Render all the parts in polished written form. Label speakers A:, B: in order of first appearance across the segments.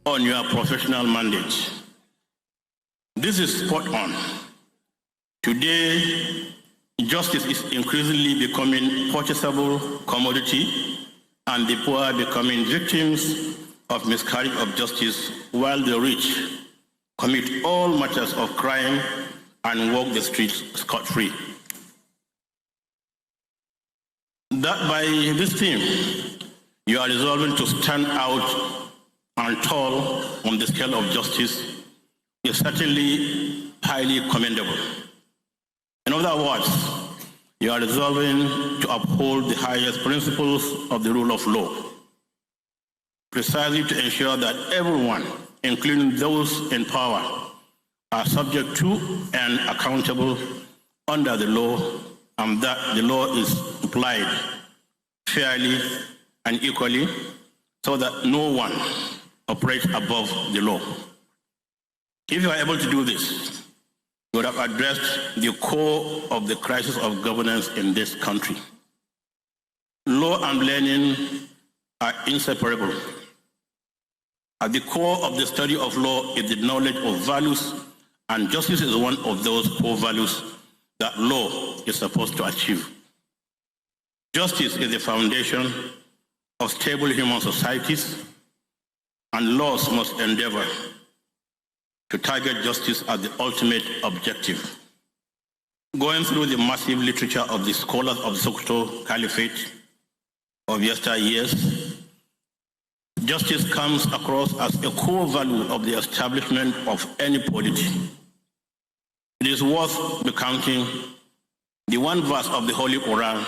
A: on your professional mandate. This is spot on. Today, justice is increasingly becoming purchasable commodity, and the poor are becoming victims of miscarriage of justice, while the rich commit all matters of crime and walk the streets scot-free. That by this theme, you are resolving to stand out and tall on the scale of justice is certainly highly commendable. In other words, you are resolving to uphold the highest principles of the rule of law, precisely to ensure that everyone, including those in power, are subject to and accountable under the law, and that the law is applied fairly and equally so that no one operates above the law. If you are able to do this, you would have addressed the core of the crisis of governance in this country. Law and learning are inseparable. At the core of the study of law is the knowledge of values, and justice is one of those core values that law is supposed to achieve. Justice is the foundation of stable human societies, and laws must endeavor to target justice as the ultimate objective. Going through the massive literature of the scholars of the Sokoto Caliphate of yesteryears, justice comes across as a core value of the establishment of any polity. It is worth recounting the one verse of the Holy Quran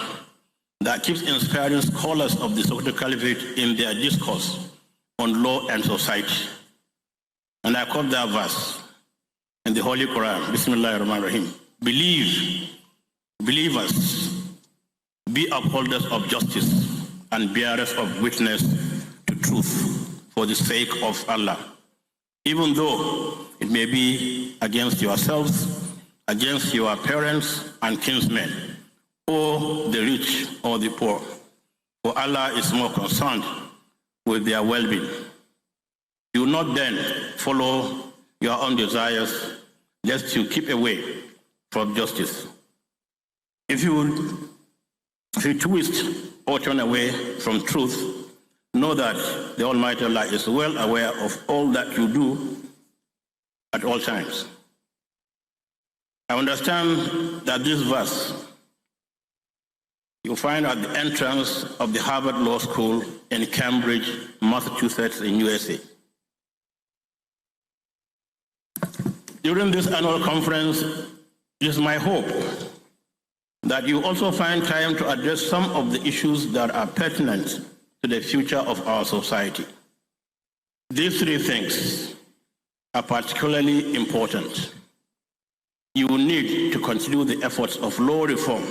A: that keeps inspiring scholars of the Sokoto Caliphate in their discourse on law and society. And I quote that verse in the Holy Quran, Bismillahirrahmanirrahim. Believers, be upholders of justice and bearers of witness to truth for the sake of Allah, even though it may be against yourselves, against your parents and kinsmen, or the rich or the poor, for Allah is more concerned with their well-being. Do not then follow your own desires, lest you keep away from justice. If you twist or turn away from truth, know that the Almighty Allah is well aware of all that you do at all times. I understand that this verse you find at the entrance of the Harvard Law School in Cambridge, Massachusetts in USA. During this annual conference, it is my hope that you also find time to address some of the issues that are pertinent to the future of our society. These three things are particularly important. You will need to continue the efforts of law reform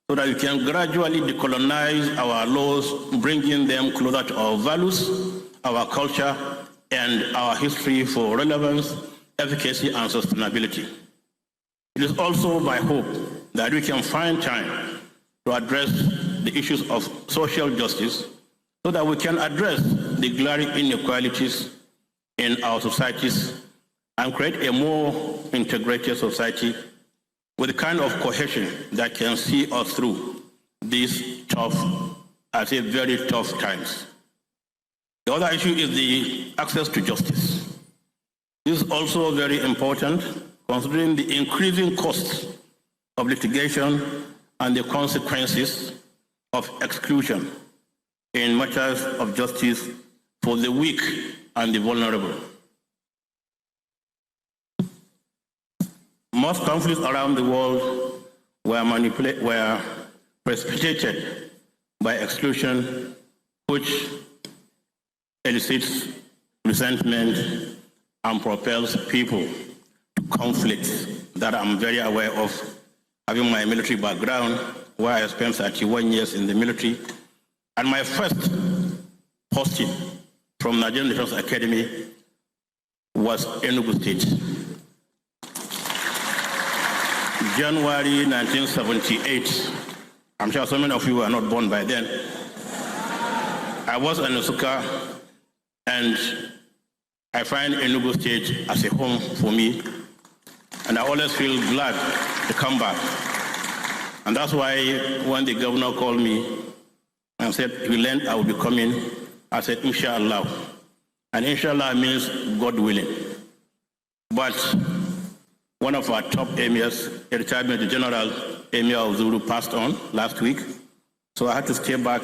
A: so that we can gradually decolonize our laws, bringing them closer to our values, our culture, and our history for relevance, efficacy, and sustainability. It is also my hope that we can find time to address the issues of social justice so that we can address the glaring inequalities in our societies and create a more integrated society with the kind of cohesion that can see us through these very tough times. The other issue is the access to justice. This is also very important, considering the increasing costs of litigation and the consequences of exclusion in matters of justice for the weak and the vulnerable. Most conflicts around the world were precipitated by exclusion, which elicits resentment and propels people to conflicts that I'm very aware of, having my military background, where I spent 31 years in the military. And my first posting from Nigerian Defense Academy was Enugu State. January 1978. I'm sure so many of you were not born by then. I was in Nsukka, and I find Enugu State as a home for me, and I always feel glad to come back. And that's why when the governor called me and said, "Relent, I will be coming," I said, "Inshallah." And inshallah means God willing. But one of our top emirs, a retired Major General Emir of Zulu, passed on last week. So I had to stay back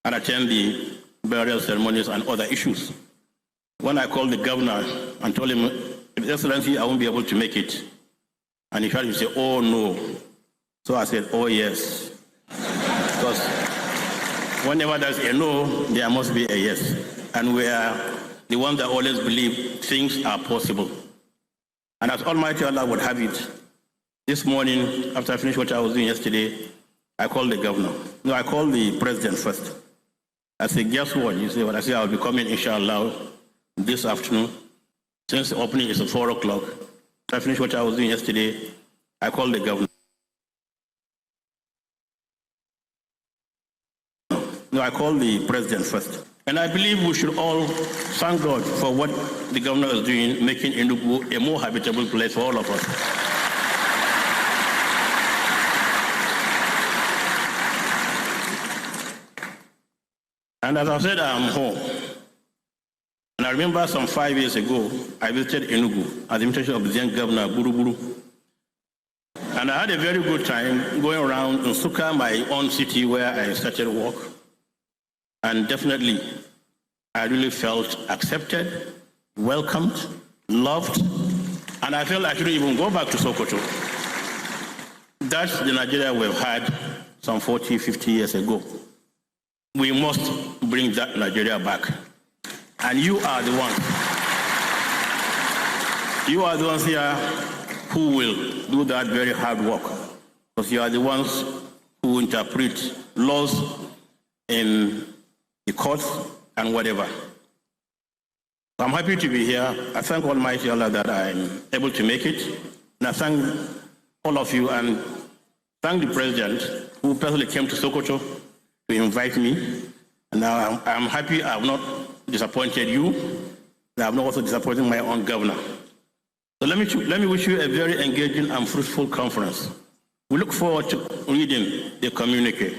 A: and attend the burial ceremonies and other issues. When I called the governor and told him, "Excellency, I won't be able to make it," and he tried to say, "Oh no." So I said, "Oh yes." Because whenever there's a no, there must be a yes. And we are the ones that always believe things are possible. And as Almighty Allah would have it, this morning, after I finished what I was doing yesterday, I called the governor. No, I called the president first. I said, "Guess what?" You say, "What?" I said, "I'll be coming, inshallah, this afternoon. Since the opening is at 4 o'clock. After I finished what I was doing yesterday, I called the governor. No, I called the president first. And I believe we should all thank God for what the governor is doing, making Enugu a more habitable place for all of us. And as I said, I'm home. And I remember some 5 years ago, I visited Enugu at the invitation of the then governor, Buru. And I had a very good time going around Nsukka, my own city where I started work. And definitely, I really felt accepted, welcomed, loved, and I felt I shouldn't even go back to Sokoto. That's the Nigeria we've had some 40, 50 years ago. We must bring that Nigeria back. And you are the ones. You are the ones here who will do that very hard work. Because you are the ones who interpret laws in the courts and whatever. So I'm happy to be here. I thank Almighty Allah that I'm able to make it. And I thank all of you and thank the president who personally came to Sokoto to invite me. And now I'm happy I have not disappointed you. And I have not also disappointed my own governor. So let me wish you a very engaging and fruitful conference. We look forward to reading the communique.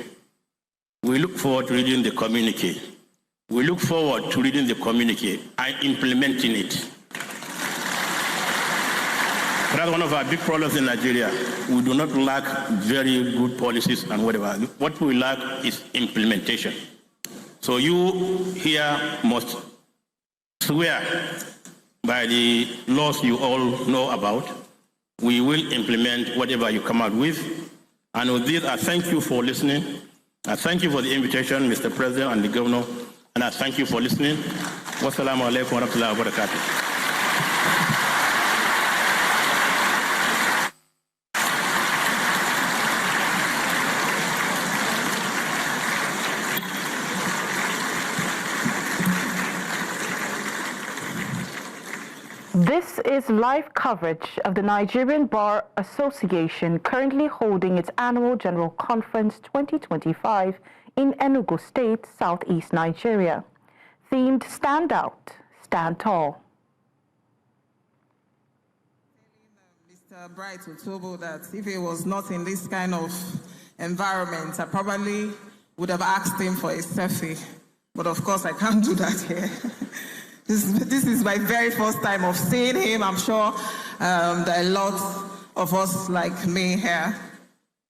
A: We look forward to reading the communique. We look forward to reading the communique and implementing it. That's one of our big problems in Nigeria. We do not lack very good policies and whatever. What we lack is implementation. So you here must swear by the laws you all know about. We will implement whatever you come out with. And with this, I thank you for listening. I thank you for the invitation, Mr. President and the Governor, and I thank you for listening. Wassalamu alaikum wa rahmatullahi wa barakatuh.
B: This is live coverage of the Nigerian Bar Association currently holding its annual General Conference 2025 in Enugu State, Southeast Nigeria. Themed Stand Out, Stand Tall.
C: Mr. Bright Utobo that if he was not in this kind of environment, I probably would have asked him for a selfie. But of course, I can't do that here. This is my very first time of seeing him. I'm sure there are a lot of us like me here.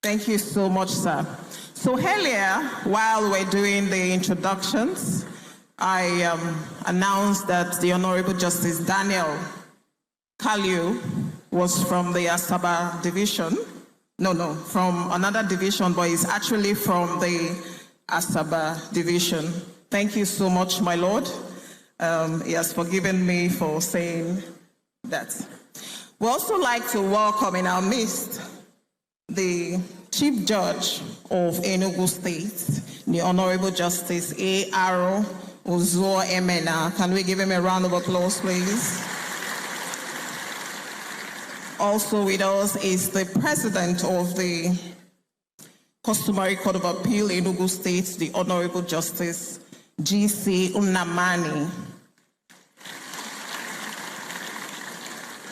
C: Thank you so much, sir. So earlier, while we're doing the introductions, I announced that the Honorable Justice Daniel Kaliu was from the Asaba division. No, from another division, but he's actually from the Asaba division. Thank you so much, my Lord. He has forgiven me for saying that. We also like to welcome in our midst the Chief Judge of Enugu State, the Honorable Justice A.R. Ozuo Emena. Can we give him a round of applause, please? Also with us is the President of the Customary Court of Appeal, Enugu State, the Honorable Justice G.C. Unamani.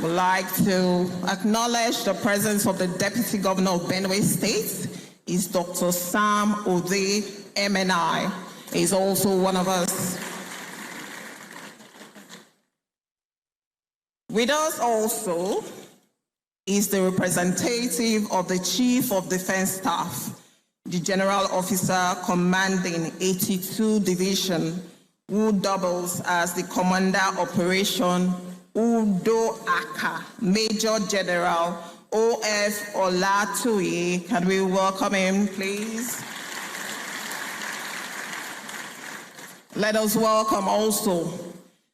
C: Would like to acknowledge the presence of the Deputy Governor of Benue State, is Dr. Sam Ode MNI. He's also one of us. With us also is the representative of the Chief of Defense Staff, the General Officer commanding 82 Division, who doubles as the Commander Operation Udo Aka, Major General O.F. Olatuyi. Can we welcome him, please? Let us welcome also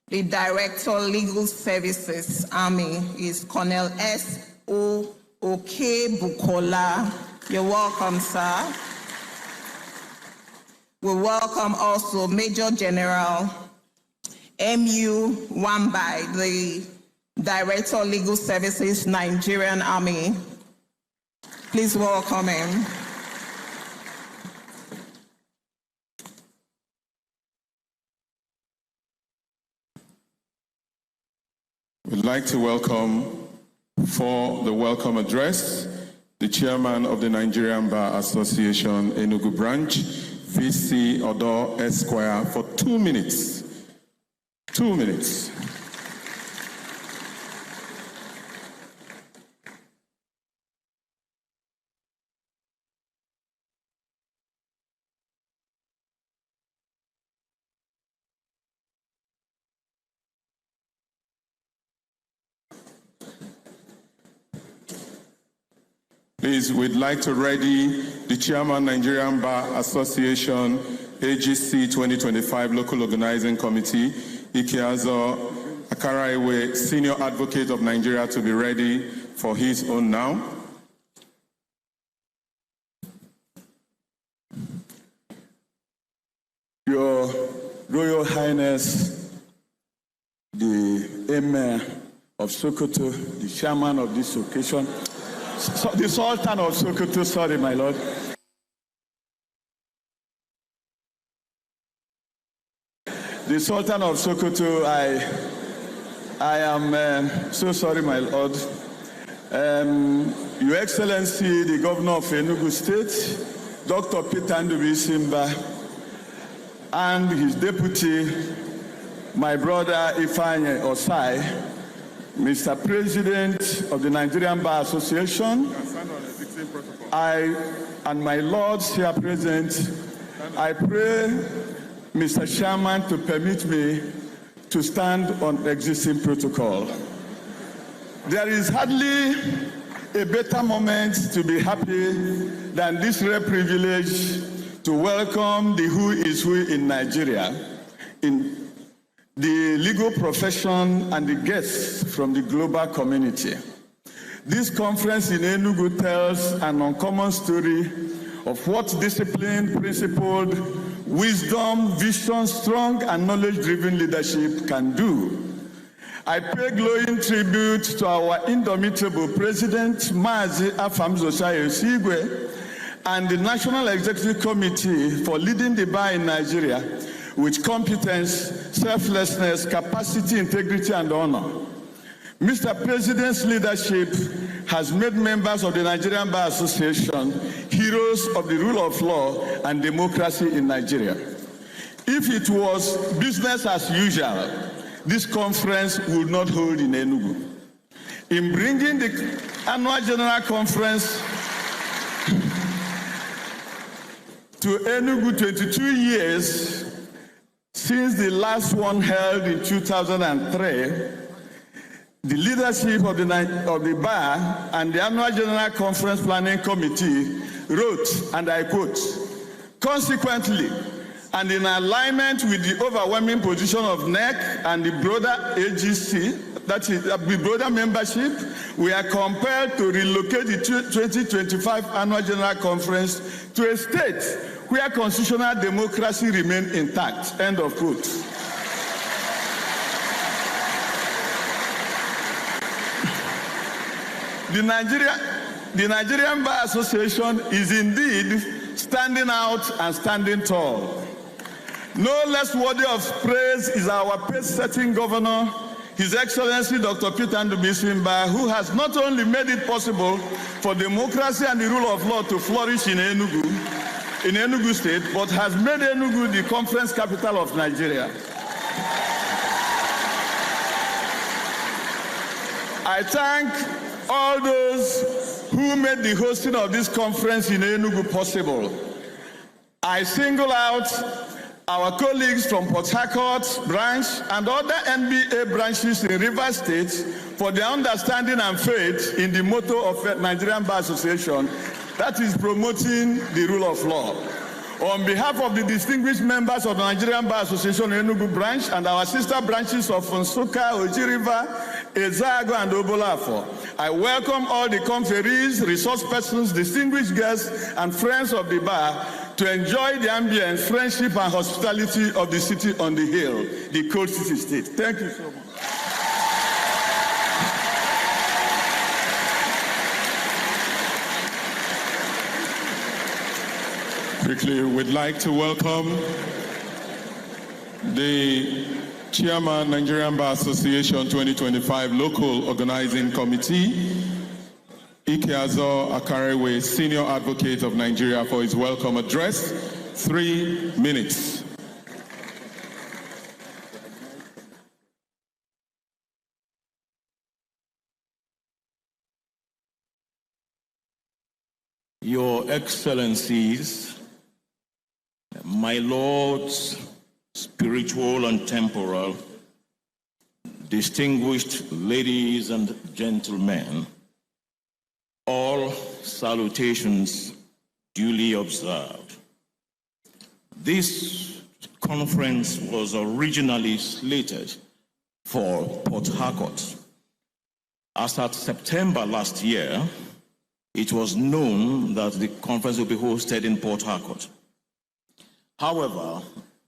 C: the Director Legal Services Army, is Colonel S.O. Oke-Bukola. You're welcome, sir. We welcome also Major General M.U. Wambai, the Director Legal Services Nigerian Army. Please welcome him.
D: We'd like to welcome, for the welcome address, the Chairman of the Nigerian Bar Association, Enugu Branch, VC Odo Esquire, for 2 minutes. 2 minutes. Please, we'd like to ready the Chairman, Nigerian Bar Association, AGC 2025 Local Organizing Committee, Ikeazo Akaraiwe, Senior Advocate of Nigeria, to be ready for his own now.
E: Your Royal Highness, the Emir of Sokoto, the chairman of this occasion, the Sultan of Sokoto, sorry, my lord. The Sultan of Sokoto, I am so sorry, my lord. Your Excellency, the Governor of Enugu State, Dr. Peter Ndubi Simba, and his deputy, my brother Afam Osigwe, Mr. President of the Nigerian Bar Association, I and my lords here present, I pray Mr. Chairman to permit me to stand on existing protocol. There is hardly a better moment to be happy than this rare privilege to welcome the who is who in Nigeria, in the legal profession, and the guests from the global community. This conference in Enugu tells an uncommon story of what disciplined, principled, wisdom, vision, strong, and knowledge-driven leadership can do. I pay glowing tribute to our indomitable President, Mazi Afam Osigwe, and the National Executive Committee for leading the bar in Nigeria with competence, selflessness, capacity, integrity, and honor. Mr. President's leadership has made members of the Nigerian Bar Association heroes of the rule of law and democracy in Nigeria. If it was business as usual, this conference would not hold in Enugu. In bringing the annual general conference to Enugu 22 years since the last one held in 2003, the leadership of the bar and the annual general conference planning committee wrote, and I quote, "Consequently, and in alignment with the overwhelming position of NEC and the broader AGC, that is the broader membership, we are compelled to relocate the 2025 annual general conference to a state where constitutional democracy remains intact," end of quote. The Nigerian Bar Association is indeed standing out and standing tall. No less worthy of praise is our pace-setting governor, His Excellency Dr. Peter Ndubuisi, who has not only made it possible for democracy and the rule of law to flourish in Enugu State, but has made Enugu the conference capital of Nigeria. I thank all those who made the hosting of this conference in Enugu possible. I single out our colleagues from Port Harcourt branch and other NBA branches in Rivers State for their understanding and faith in the motto of Nigerian Bar Association, that is promoting the rule of law. On behalf of the distinguished members of the Nigerian Bar Association Enugu branch and our sister branches of Nsukka, Oji River, Ezago, and Obolafo, I welcome all the conferees, resource persons, distinguished guests, and friends of the bar to enjoy the ambience, friendship, and hospitality of the city on the hill, the cold city state. Thank you so much.
D: Quickly, we'd like to welcome the Chairman, Nigerian Bar Association 2025 Local Organizing Committee, Ikeazo Akarewe, Senior Advocate of Nigeria, for his welcome address. 3 minutes.
F: Your Excellencies, my lords, spiritual and temporal, distinguished ladies and gentlemen, all salutations duly observed. This conference was originally slated for Port Harcourt. As at September last year, it was known that the conference will be hosted in Port Harcourt. However,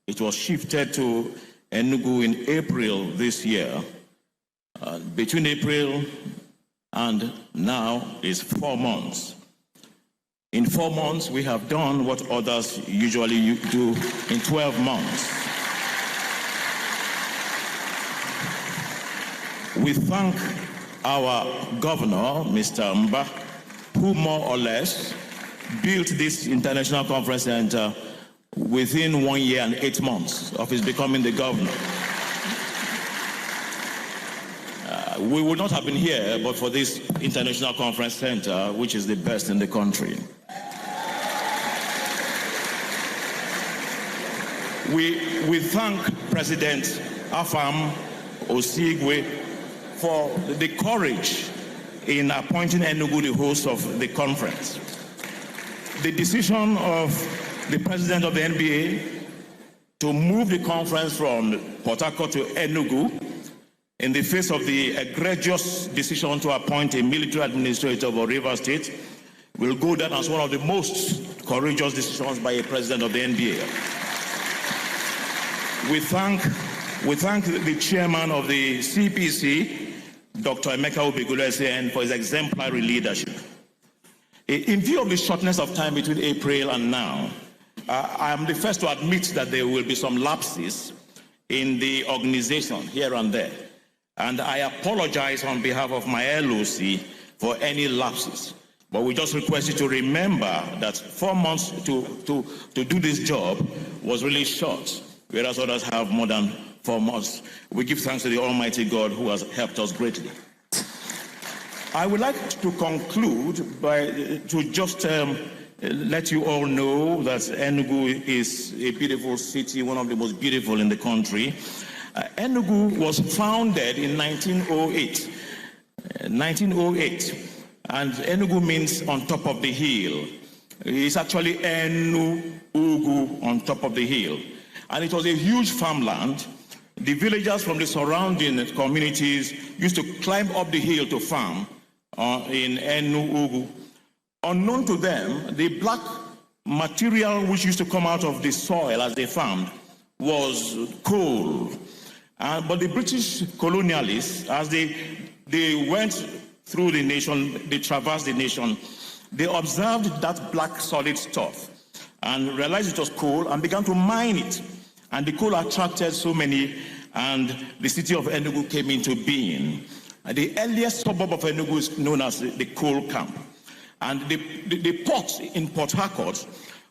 F: it was shifted to Enugu in April this year. Between April and now is 4 months. In 4 months, we have done what others usually do in 12 months. We thank our governor, Mr. Mba, who more or less built this international conference center within 1 year and 8 months of his becoming the governor. We would not have been here but for this international conference center, which is the best in the country. We thank President Afam Osigwe for the courage in appointing Enugu the host of the conference. The decision of the president of the NBA to move the conference from Port Harcourt to Enugu in the face of the egregious decision to appoint a military administrator of Rivers State will go down as one of the most courageous decisions by a president of the NBA. We thank the chairman of the CPC, Dr. Emeka Obegulese, for his exemplary leadership. In view of the shortness of time between April and now, I am the first to admit that there will be some lapses in the organization here and there. And I apologize on behalf of my LOC for any lapses. But we just request you to remember that 4 months to do this job was really short, whereas others have more than 4 months. We give thanks to the Almighty God who has helped us greatly. I would like to conclude by to just let you all know that Enugu is a beautiful city, one of the most beautiful in the country. Enugu was founded in 1908. And Enugu means on top of the hill. It's actually Enugu, on top of the hill. And it was a huge farmland. The villagers from the surrounding communities used to climb up the hill to farm in Enugu. Unknown to them, the black material which used to come out of the soil as they farmed was coal. But the British colonialists, as they went through the nation, they traversed the nation, they observed that black solid stuff and realized it was coal and began to mine it. And the coal attracted so many and the city of Enugu came into being. The earliest suburb of Enugu is known as the coal camp. And the port in Port Harcourt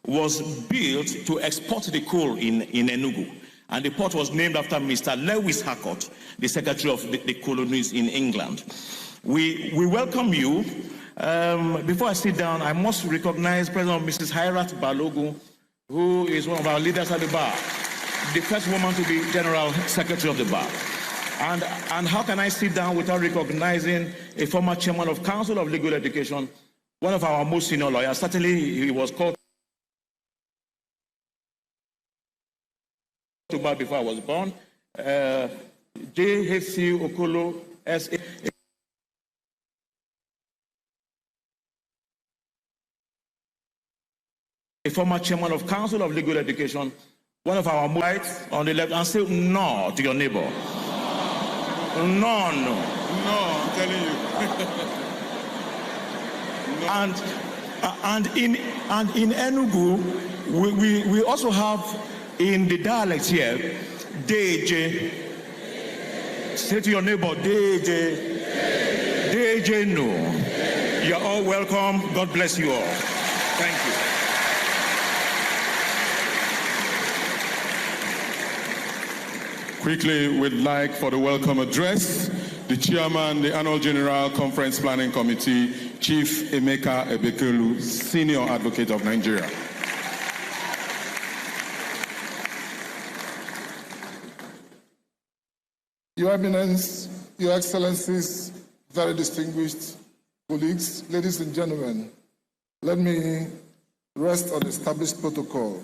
F: was built to export the coal in Enugu. And the port was named after Mr. Lewis Harcourt, the secretary of the colonies in England. We welcome you. Before I sit down, I must recognize President Mrs. Hairat Balogun, who is one of our leaders at the bar, the first woman to be General Secretary of the bar. And how can I sit down without recognizing a former chairman of Council of Legal Education, one of our most senior lawyers? Certainly, he was called to bar before I was born. J.H.C. Okolo, S.A. A former chairman of Council of Legal Education, one of our right on the left, and say no to your neighbor. No, I'm telling you. And in Enugu, we also have in the dialect here, Deje. Say to your neighbor, Deje. Deje no. You're all welcome. God bless you all. Thank you.
D: Quickly, we'd like for the welcome address, the chairman, the Annual General Conference Planning Committee, Chief Emeka Ebekelu, Senior Advocate of Nigeria.
G: Your Eminence, Your Excellencies, very distinguished colleagues, ladies and gentlemen, let me rest on established protocol.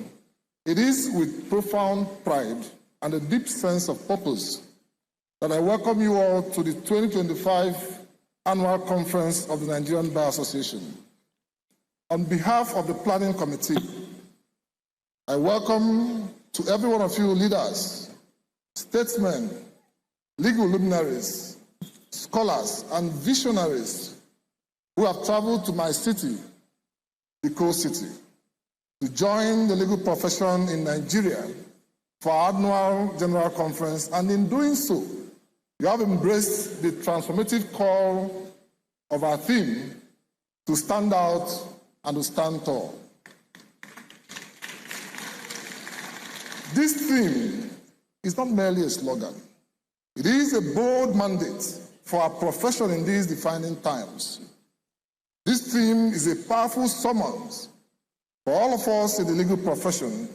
G: It is with profound pride and a deep sense of purpose that I welcome you all to the 2025 Annual Conference of the Nigerian Bar Association. On behalf of the Planning Committee, I welcome to every one of you leaders, statesmen, legal luminaries, scholars, and visionaries who have traveled to my city, the coal city, to join the legal profession in Nigeria for our annual General Conference, and in doing so, you have embraced the transformative call of our theme to stand out and to stand tall. This theme is not merely a slogan. It is a bold mandate for our profession in these defining times. This theme is a powerful summons for all of us in the legal profession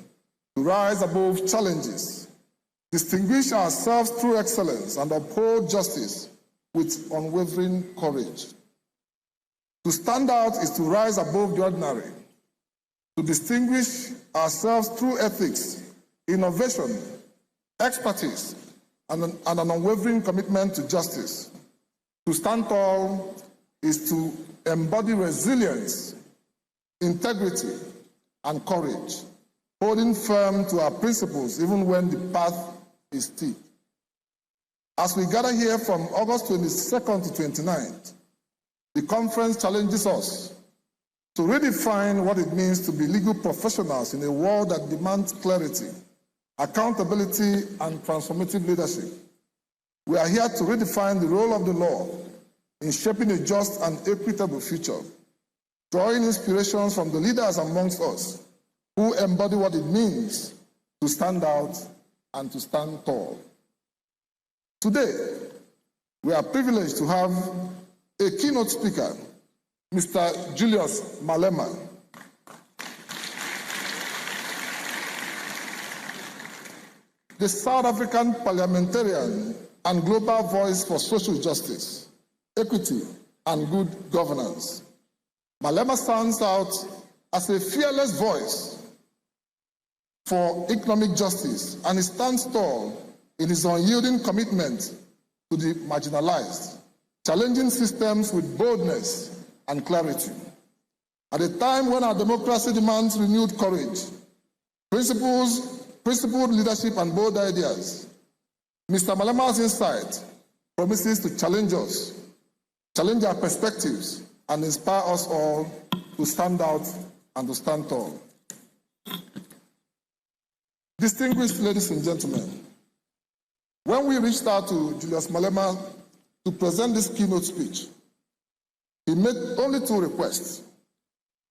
G: to rise above challenges, distinguish ourselves through excellence, and uphold justice with unwavering courage. To stand out is to rise above the ordinary, to distinguish ourselves through ethics, innovation, expertise, and an unwavering commitment to justice. To stand tall is to embody resilience, integrity, and courage, holding firm to our principles even when the path is steep. As we gather here from August 22nd to 29th, the conference challenges us to redefine what it means to be legal professionals in a world that demands clarity, accountability, and transformative leadership. We are here to redefine the role of the law in shaping a just and equitable future, drawing inspirations from the leaders amongst us who embody what it means to stand out and to stand tall. Today, we are privileged to have a keynote speaker, Mr. Julius Malema. The South African parliamentarian and global voice for social justice, equity, and good governance. Malema stands out as a fearless voice for economic justice, and he stands tall in his unyielding commitment to the marginalized, challenging systems with boldness and clarity. At a time when our democracy demands renewed courage, principled leadership, and bold ideas, Mr. Malema's insight promises to challenge us, challenge our perspectives, and inspire us all to stand out and to stand tall. Distinguished ladies and gentlemen, When we reached out to Julius Malema to present this keynote speech, he made only 2 requests.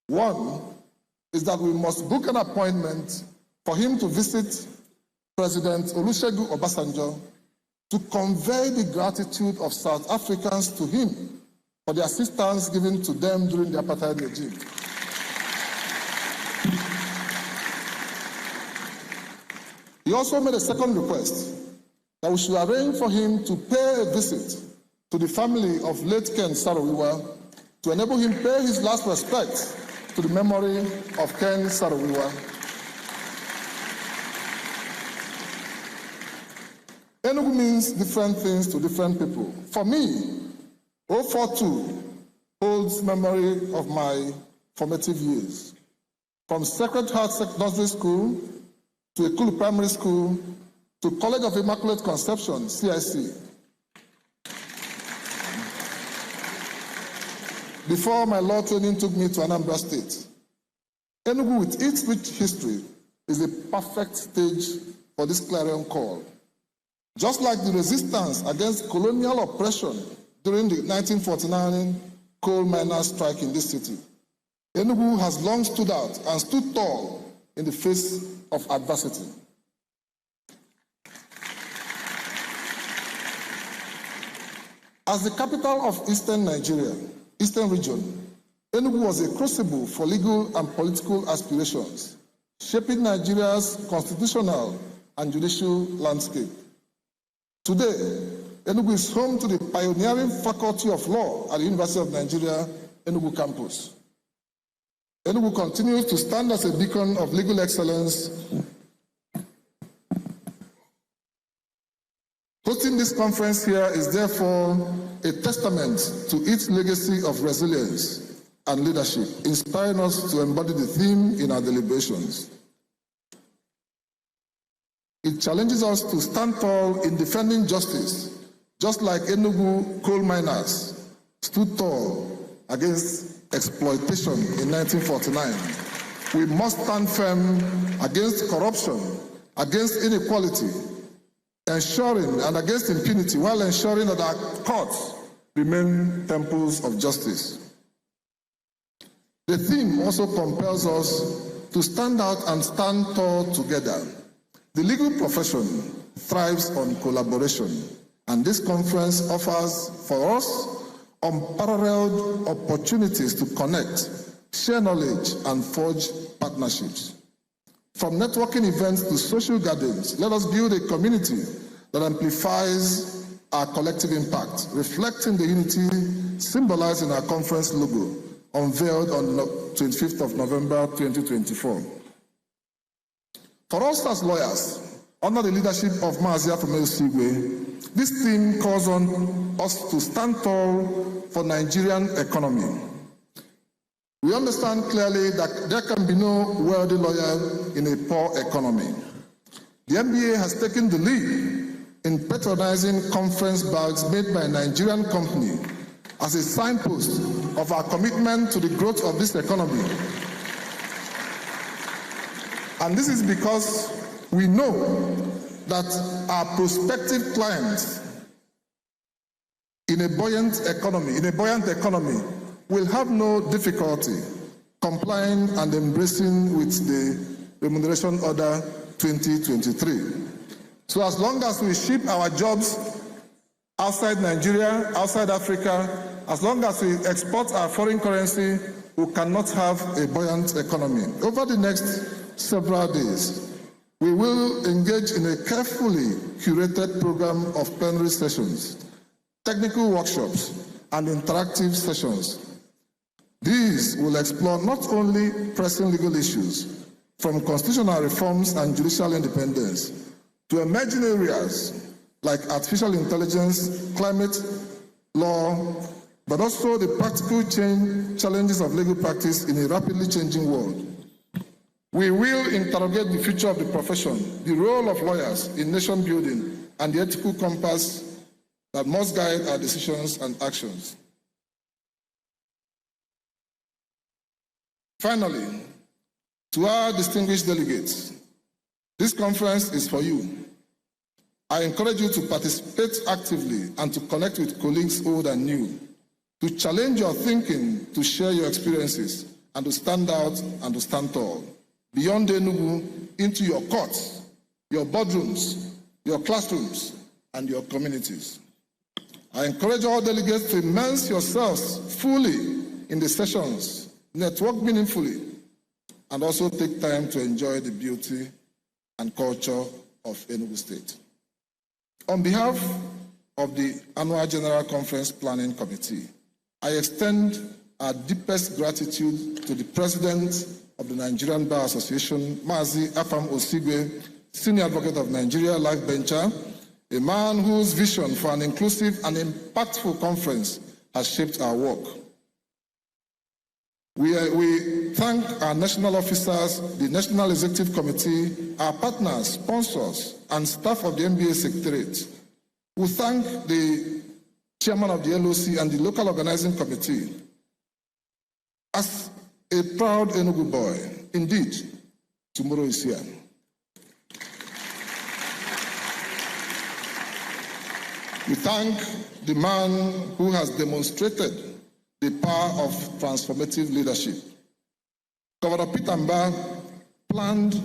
G: One is that we must book an appointment for him to visit President Olusegun Obasanjo to convey the gratitude of South Africans to him for the assistance given to them during the apartheid regime. He also made a second request that we should arrange for him to pay a visit to the family of late Ken Saro-Wiwa to enable him pay his last respects to the memory of Ken Saro-Wiwa. Enugu means different things to different people. For me, 042 holds memory of my formative years. From Sacred Heart Nursery School to Ekulu Primary School to College of Immaculate Conception, CIC. Before my law training took me to Anambra State, Enugu, with its rich history, is a perfect stage for this clarion call. Just like the resistance against colonial oppression during the 1949 coal miners' strike in this city, Enugu has long stood out and stood tall in the face of adversity. As the capital of Eastern Nigeria, Eastern region, Enugu was a crucible for legal and political aspirations, shaping Nigeria's constitutional and judicial landscape. Today, Enugu is home to the pioneering Faculty of Law at the University of Nigeria, Enugu campus. Enugu continues to stand as a beacon of legal excellence. Hosting this conference here is therefore a testament to its legacy of resilience and leadership, inspiring us to embody the theme in our deliberations. It challenges us to stand tall in defending justice, just like Enugu coal miners stood tall against exploitation in 1949. We must stand firm against corruption, against inequality, ensuring and against impunity, while ensuring that our courts remain temples of justice. The theme also compels us to stand out and stand tall together. The legal profession thrives on collaboration, and this conference offers for us unparalleled opportunities to connect, share knowledge, and forge partnerships. From networking events to social gatherings, let us build a community that amplifies our collective impact, reflecting the unity symbolized in our conference logo, unveiled on the 25th of November 2024. For us as lawyers, under the leadership of Afam Osigwe, this theme calls on us to stand tall for Nigerian economy. We understand clearly that there can be no wealthy lawyer in a poor economy. The NBA has taken the lead in patronizing conference bags made by a Nigerian company as a signpost of our commitment to the growth of this economy. And this is because we know that our prospective clients in a buoyant economy will have no difficulty complying and embracing with the Remuneration Order 2023. So as long as we ship our jobs outside Nigeria, outside Africa, as long as we export our foreign currency, we cannot have a buoyant economy. Over the next several days, we will engage in a carefully curated program of plenary sessions, technical workshops, and interactive sessions. These will explore not only pressing legal issues, from constitutional reforms and judicial independence, to emerging areas like artificial intelligence, climate law, but also the practical challenges of legal practice in a rapidly changing world. We will interrogate the future of the profession, the role of lawyers in nation building, and the ethical compass that must guide our decisions and actions. Finally, to our distinguished delegates, this conference is for you. I encourage you to participate actively and to connect with colleagues old and new, to challenge your thinking, to share your experiences, and to stand out and to stand tall. Beyond Enugu, into your courts, your boardrooms, your classrooms, and your communities. I encourage all delegates to immerse yourselves fully in the sessions, network meaningfully, and also take time to enjoy the beauty and culture of Enugu State. On behalf of the Annual General Conference Planning Committee, I extend our deepest gratitude to the President of the Nigerian Bar Association, Mazi Afam Osigwe, Senior Advocate of Nigeria, Life Bencher, a man whose vision for an inclusive and impactful conference has shaped our work. We thank our national officers, the National Executive Committee, our partners, sponsors, and staff of the NBA Secretariat. We thank the chairman of the LOC and the local organizing committee. As a proud Enugu boy, indeed, tomorrow is here. We thank the man who has demonstrated the power of transformative leadership. Governor Peter Mba planned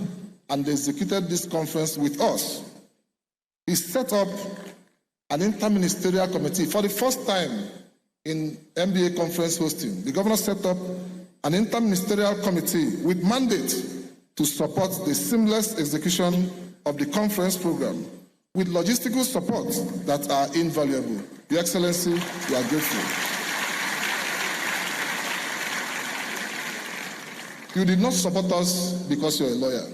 G: and executed this conference with us. He set up an interministerial committee for the first time in MBA conference hosting. The governor set up an interministerial committee with mandate to support the seamless execution of the conference program with logistical support that are invaluable. Your Excellency, we are grateful. You did not support us because you're a lawyer.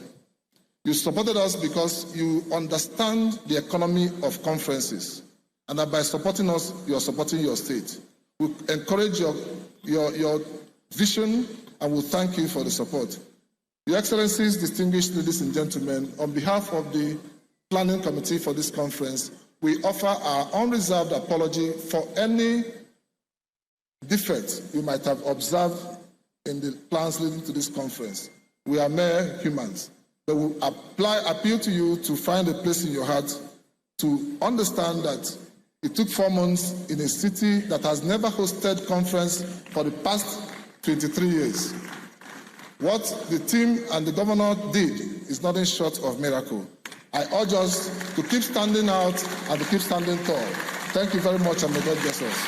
G: You supported us because you understand the economy of conferences, and that by supporting us, you are supporting your state. We encourage your vision, and we thank you for the support. Your Excellencies, distinguished ladies and gentlemen, on behalf of the Planning Committee for this conference, we offer our unreserved apology for any defects you might have observed in the plans leading to this conference. We are mere humans, but we appeal to you to find a place in your heart to understand that it took 4 months in a city that has never hosted conference for the past 23 years. What the team and the governor did is nothing short of miracle. I urge us to keep standing out and to keep standing tall. Thank you very much, and may God bless us.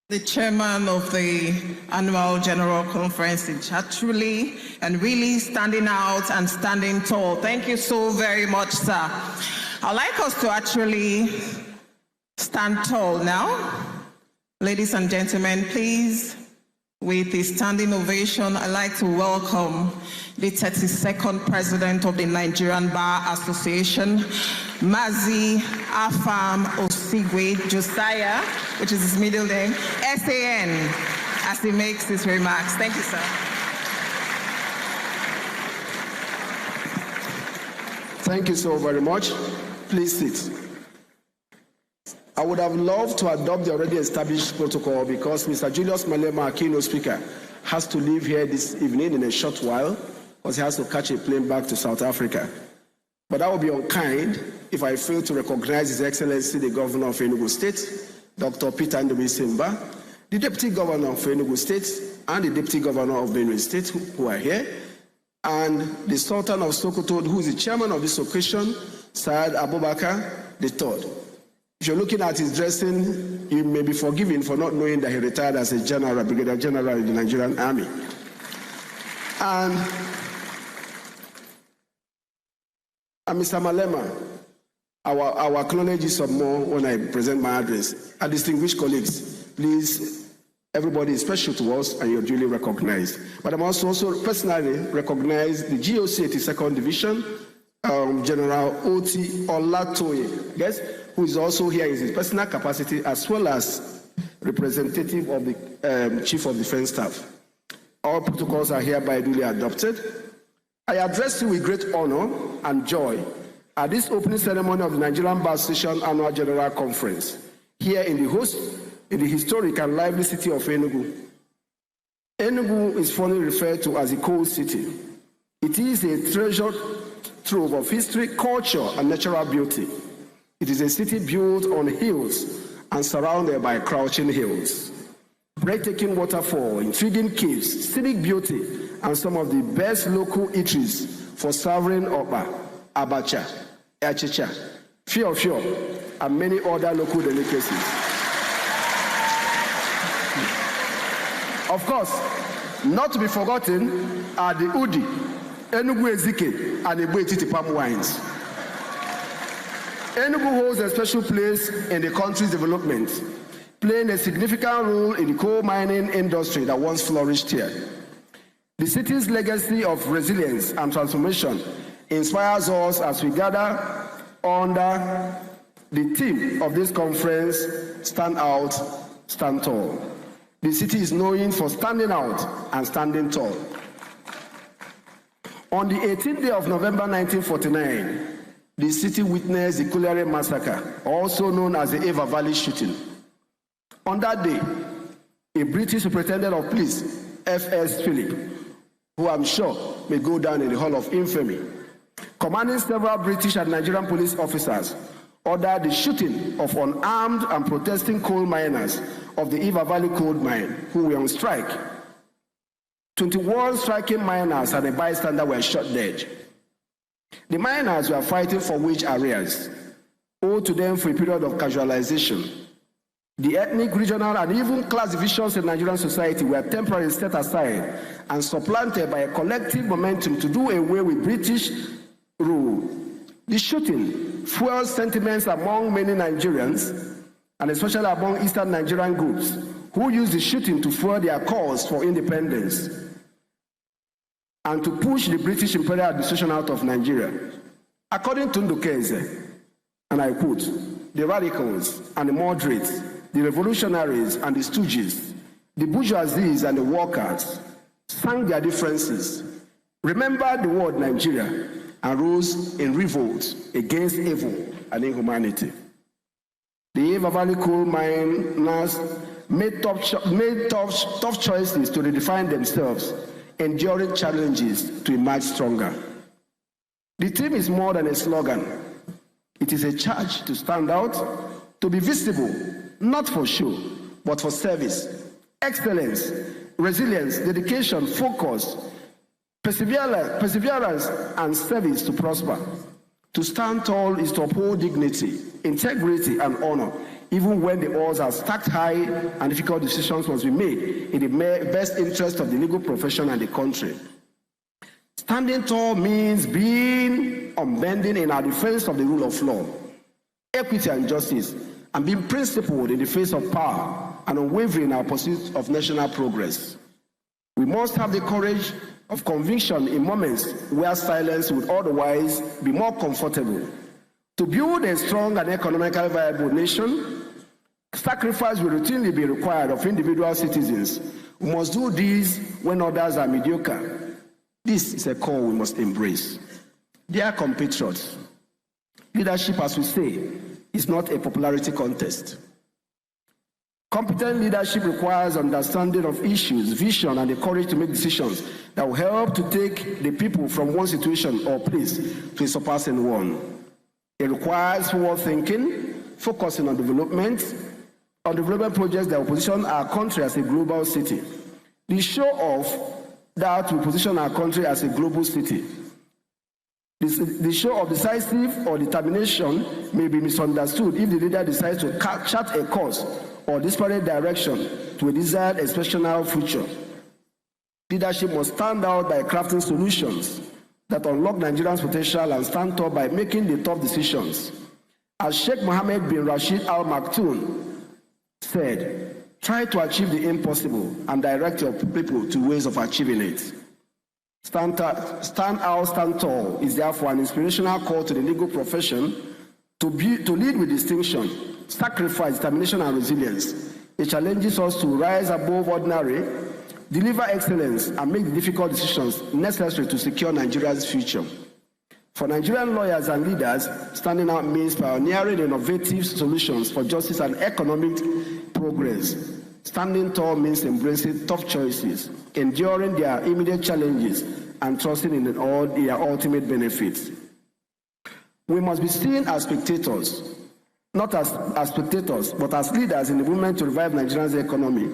C: The chairman of the Annual General Conference is truly and really standing out and standing tall. Thank you so very much, sir. I'd like us to actually stand tall now. Ladies and gentlemen, please, with a standing ovation, I'd like to welcome the 32nd President of the Nigerian Bar Association, Mazi Afam Osigwe Josiah, which is his middle name, SAN, as he makes his remarks. Thank you, sir.
H: Thank you so very much. Please sit. I would have loved to adopt the already established protocol because Mr. Julius Malema, our keynote speaker, has to leave here this evening in a short while because he has to catch a plane back to South Africa. But that would be unkind if I fail to recognize His Excellency, the Governor of Enugu State, Dr. Peter Ndubisi, the Deputy Governor of Enugu State, and the Deputy Governor of Benue State, who are here, and the Sultan of Sokoto, who is the chairman of this occasion, Sa'ad Abubakar III. If you're looking at his dressing, you may be forgiven for not knowing that he retired as a general, brigadier general in the Nigerian Army. And Mr. Malema, our acknowledge some more when I present my address. And distinguished colleagues, please, everybody is special to us and you're duly recognized. But I'm also personally recognize the GOC 82nd Division, General O.T. Olatoye, yes, who is also here in his personal capacity as well as representative of the Chief of Defense Staff. All protocols are hereby duly adopted. I address you with great honor and joy at this opening ceremony of the Nigerian Bar Association Annual General Conference here in the host in the historic and lively city of Enugu. Enugu is fondly referred to as a coal city. It is a treasure trove of history, culture, and natural beauty. It is a city built on hills and surrounded by crouching hills. Breathtaking waterfall, intriguing caves, scenic beauty, and some of the best local eateries for serving oba, abacha, achicha, fio, and many other local delicacies. Of course, not to be forgotten are the Udi, Enugu Ezike, and Egbe Etiti palm wines. Enugu holds a special place in the country's development, playing a significant role in the coal mining industry that once flourished here. The city's legacy of resilience and transformation inspires us as we gather under the theme of this conference, Stand Out, Stand Tall. The city is known for standing out and standing tall. On the 18th day of November 1949, the city witnessed the Colliery Massacre, also known as the Eva Valley shooting. On that day, a British Superintendent of Police, F.S. Philip, who I'm sure may go down in the Hall of Infamy, commanding several British and Nigerian police officers, ordered the shooting of unarmed and protesting coal miners of the Eva Valley coal mine, who were on strike. 21 striking miners and a bystander were shot dead. The miners were fighting for wage arrears, owed to them for a period of casualization. The ethnic, regional, and even class divisions in Nigerian society were temporarily set aside and supplanted by a collective momentum to do away with British rule. The shooting fueled sentiments among many Nigerians, and especially among Eastern Nigerian groups, who used the shooting to fuel their cause for independence and to push the British imperial administration out of Nigeria. According to Ndukeze, and I quote, the radicals and the moderates, the revolutionaries and the stooges, the bourgeoisies and the workers sang their differences, remembered the word Nigeria, and rose in revolt against evil and inhumanity. The Eva Valley coal miners made tough choices to redefine themselves, enduring challenges to emerge stronger. The theme is more than a slogan. It is a charge to stand out, to be visible, not for show, but for service, excellence, resilience, dedication, focus, perseverance, and service to prosper. To stand tall is to uphold dignity, integrity, and honor, even when the odds are stacked high and difficult decisions must be made in the best interest of the legal profession and the country. Standing tall means being unbending in our defense of the rule of law, equity, and justice, and being principled in the face of power and unwavering in our pursuit of national progress. We must have the courage of conviction in moments where silence would otherwise be more comfortable. To build a strong and economically viable nation, sacrifice will routinely be required of individual citizens. We must do this when others are mediocre. This is a call we must embrace. Dear compatriots, leadership, as we say, is not a popularity contest. Competent leadership requires understanding of issues, vision, and the courage to make decisions that will help to take the people from one situation or place to a surpassing one. It requires forward thinking, focusing on development projects that will position our country as a global city. The show off that will position our country as a global city. The show of decisive or determination may be misunderstood if the leader decides to chart a course or disparate direction to a desired expressional future. Leadership must stand out by crafting solutions that unlock Nigerians' potential and stand tall by making the tough decisions. As Sheikh Mohammed bin Rashid Al Maktoum said, try to achieve the impossible and direct your people to ways of achieving it. Stand out, stand tall is therefore an inspirational call to the legal profession to lead with distinction, sacrifice, determination, and resilience. It challenges us to rise above ordinary, deliver excellence, and make the difficult decisions necessary to secure Nigeria's future. For Nigerian lawyers and leaders, standing out means pioneering innovative solutions for justice and economic progress. Standing tall means embracing tough choices, enduring their immediate challenges, and trusting in all their ultimate benefits. We must be seen as spectators, not as spectators, but as leaders in the movement to revive Nigeria's economy,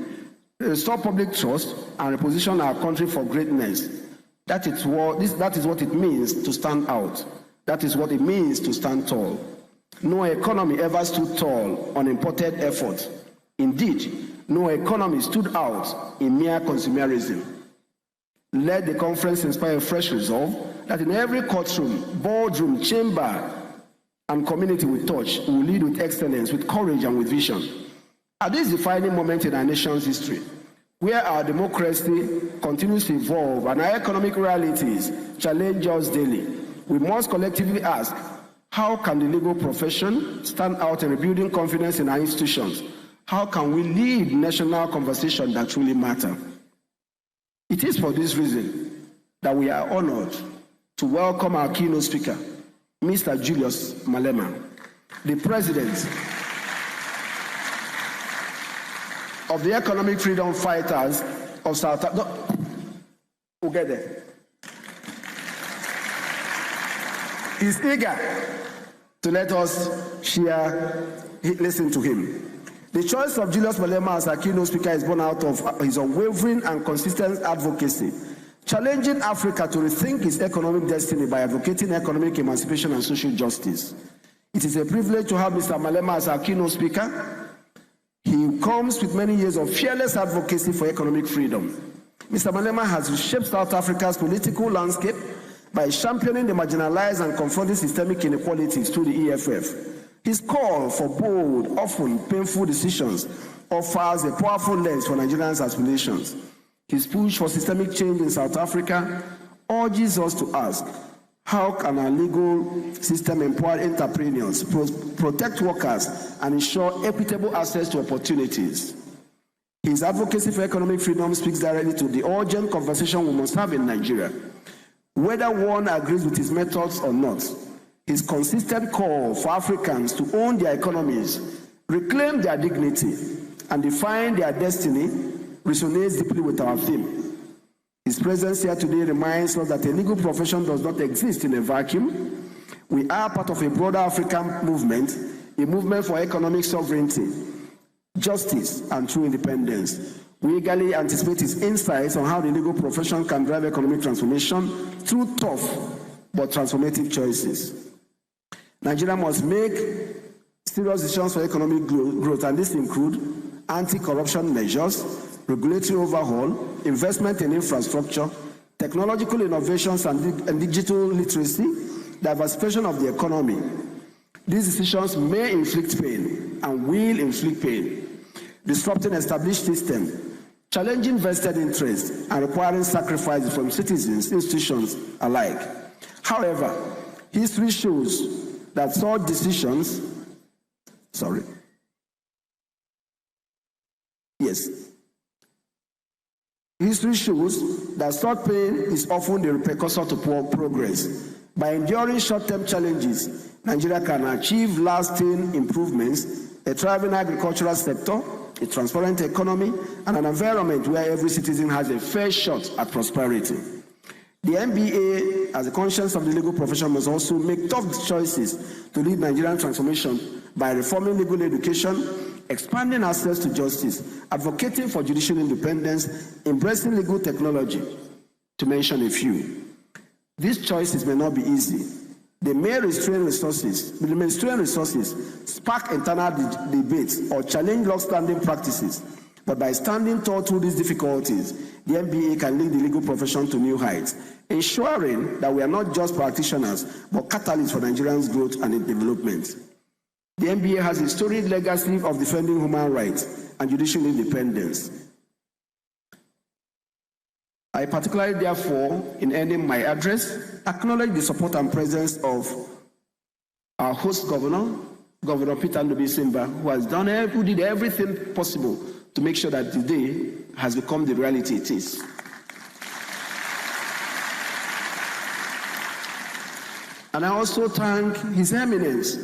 H: restore public trust, and reposition our country for greatness. That is what it means to stand out. That is what it means to stand tall. No economy ever stood tall on imported effort. Indeed, no economy stood out in mere consumerism. Let the conference inspire a fresh resolve that in every courtroom, boardroom, chamber, and community we touch, we will lead with excellence, with courage, and with vision. At this defining moment in our nation's history, where our democracy continues to evolve and our economic realities challenge us daily, we must collectively ask, how can the legal profession stand out in rebuilding confidence in our institutions? How can we lead national conversations that truly matter? It is for this reason that we are honored to welcome our keynote speaker, Mr. Julius Malema, the President of the Economic Freedom Fighters of South Africa. We'll get there. He's eager to let us listen to him. The choice of Julius Malema as our keynote speaker is born out of his unwavering and consistent advocacy, challenging Africa to rethink its economic destiny by advocating economic emancipation and social justice. It is a privilege to have Mr. Malema as our keynote speaker. He comes with many years of fearless advocacy for economic freedom. Mr. Malema has reshaped South Africa's political landscape by championing the marginalized and confronting systemic inequalities through the EFF. His call for bold, often painful decisions offers a powerful lens for Nigerians' aspirations. His push for systemic change in South Africa urges us to ask, how can our legal system empower entrepreneurs, protect workers, and ensure equitable access to opportunities? His advocacy for economic freedom speaks directly to the urgent conversation we must have in Nigeria. Whether one agrees with his methods or not, his consistent call for Africans to own their economies, reclaim their dignity, and define their destiny resonates deeply with our theme. His presence here today reminds us that the legal profession does not exist in a vacuum. We are part of a broader African movement, a movement for economic sovereignty, justice, and true independence. We eagerly anticipate his insights on how the legal profession can drive economic transformation through tough but transformative choices. Nigeria must make serious decisions for economic growth, and this include anti-corruption measures, regulatory overhaul, investment in infrastructure, technological innovations and digital literacy, diversification of the economy. These decisions may inflict pain and will inflict pain, disrupting established systems, challenging vested interests, and requiring sacrifices from citizens, institutions alike. However, history shows that such decisions, history shows that such pain is often the precursor to poor progress. By enduring short-term challenges, Nigeria can achieve lasting improvements, a thriving agricultural sector, a transparent economy, and an environment where every citizen has a fair shot at prosperity. The NBA, as a conscience of the legal profession, must also make tough choices to lead Nigerian transformation by reforming legal education, expanding access to justice, advocating for judicial independence, embracing legal technology, to mention a few. These choices may not be easy. They may restrain resources, spark internal debates, or challenge long-standing practices. But by standing tall through these difficulties, the NBA can lead the legal profession to new heights, ensuring that we are not just practitioners, but catalysts for Nigerians' growth and development. The NBA has a storied legacy of defending human rights and judicial independence. I particularly, therefore, in ending my address, acknowledge the support and presence of our host governor, Governor Peter Ndubuisi, who did everything possible to make sure that today has become the reality it is. And I also thank His Eminence,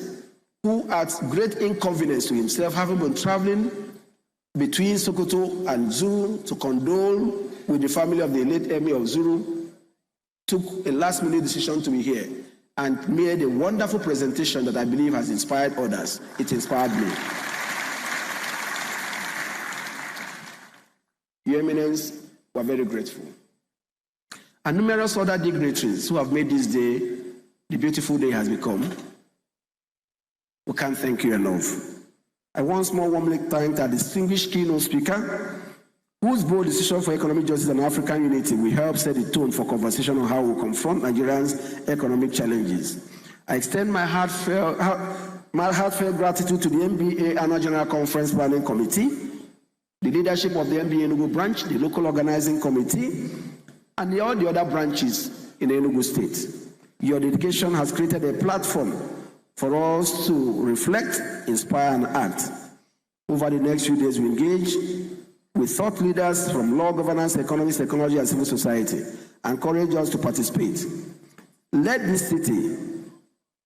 H: who at great inconvenience to himself, having been traveling between Sokoto and Zulu to condole with the family of the late Emir of Zulu, took a last-minute decision to be here and made a wonderful presentation that I believe has inspired others. It inspired me. Your Eminence, we are very grateful. And numerous other dignitaries who have made this day the beautiful day has become. We can't thank you enough. I once more warmly thank our distinguished keynote speaker, whose bold decision for economic justice and African unity will help set the tone for conversation on how we confront Nigerians' economic challenges. I extend my heartfelt gratitude to the NBA Annual General Conference Planning Committee, the leadership of the NBA Enugu branch, the local organizing committee, and all the other branches in Enugu State. Your dedication has created a platform for us to reflect, inspire, and act. Over the next few days, we engage with thought leaders from law, governance, economics, technology, and civil society, and encourage us to participate. Let this city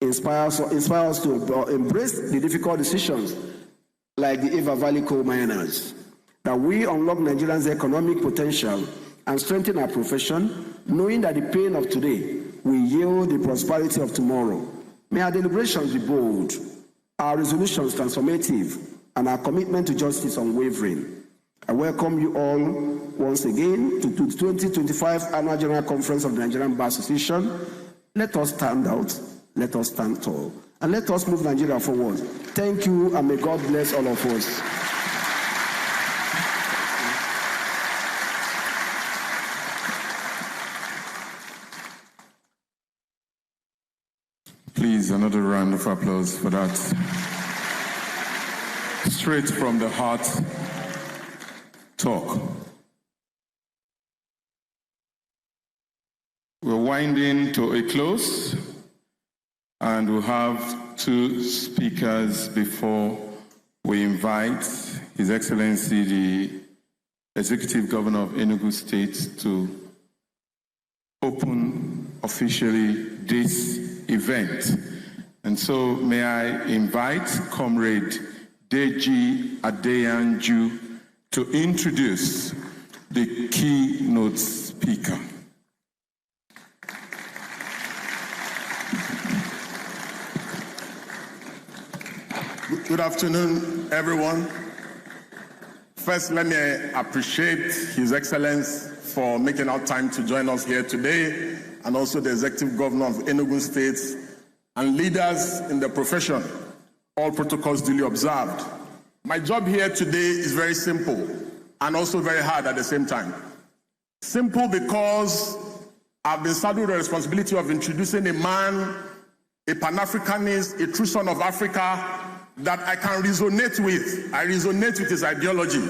H: inspire us to embrace the difficult decisions like the Eva Valley coal miners, that we unlock Nigerians' economic potential and strengthen our profession, knowing that the pain of today will yield the prosperity of tomorrow. May our deliberations be bold, our resolutions transformative, and our commitment to justice unwavering. I welcome you all once again to the 2025 Annual General Conference of the Nigerian Bar Association. Let us stand out, let us stand tall, and let us move Nigeria forward. Thank you, and may God bless all of us.
D: Please, another round of applause for that. Straight from the heart talk. We're winding to a close, and we'll have two speakers before we invite His Excellency, the Executive Governor of Enugu State, to open officially this event. And so may I invite Comrade Deji Adeyanju to introduce the keynote speaker.
I: Good afternoon, everyone. First, let me appreciate His Excellence for making out time to join us here today, and also the Executive Governor of Enugu State and leaders in the profession, all protocols duly observed. My job here today is very simple and also very hard at the same time. Simple because I've been saddled with the responsibility of introducing a man, a Pan-Africanist, a true son of Africa that I can resonate with. I resonate with his ideology,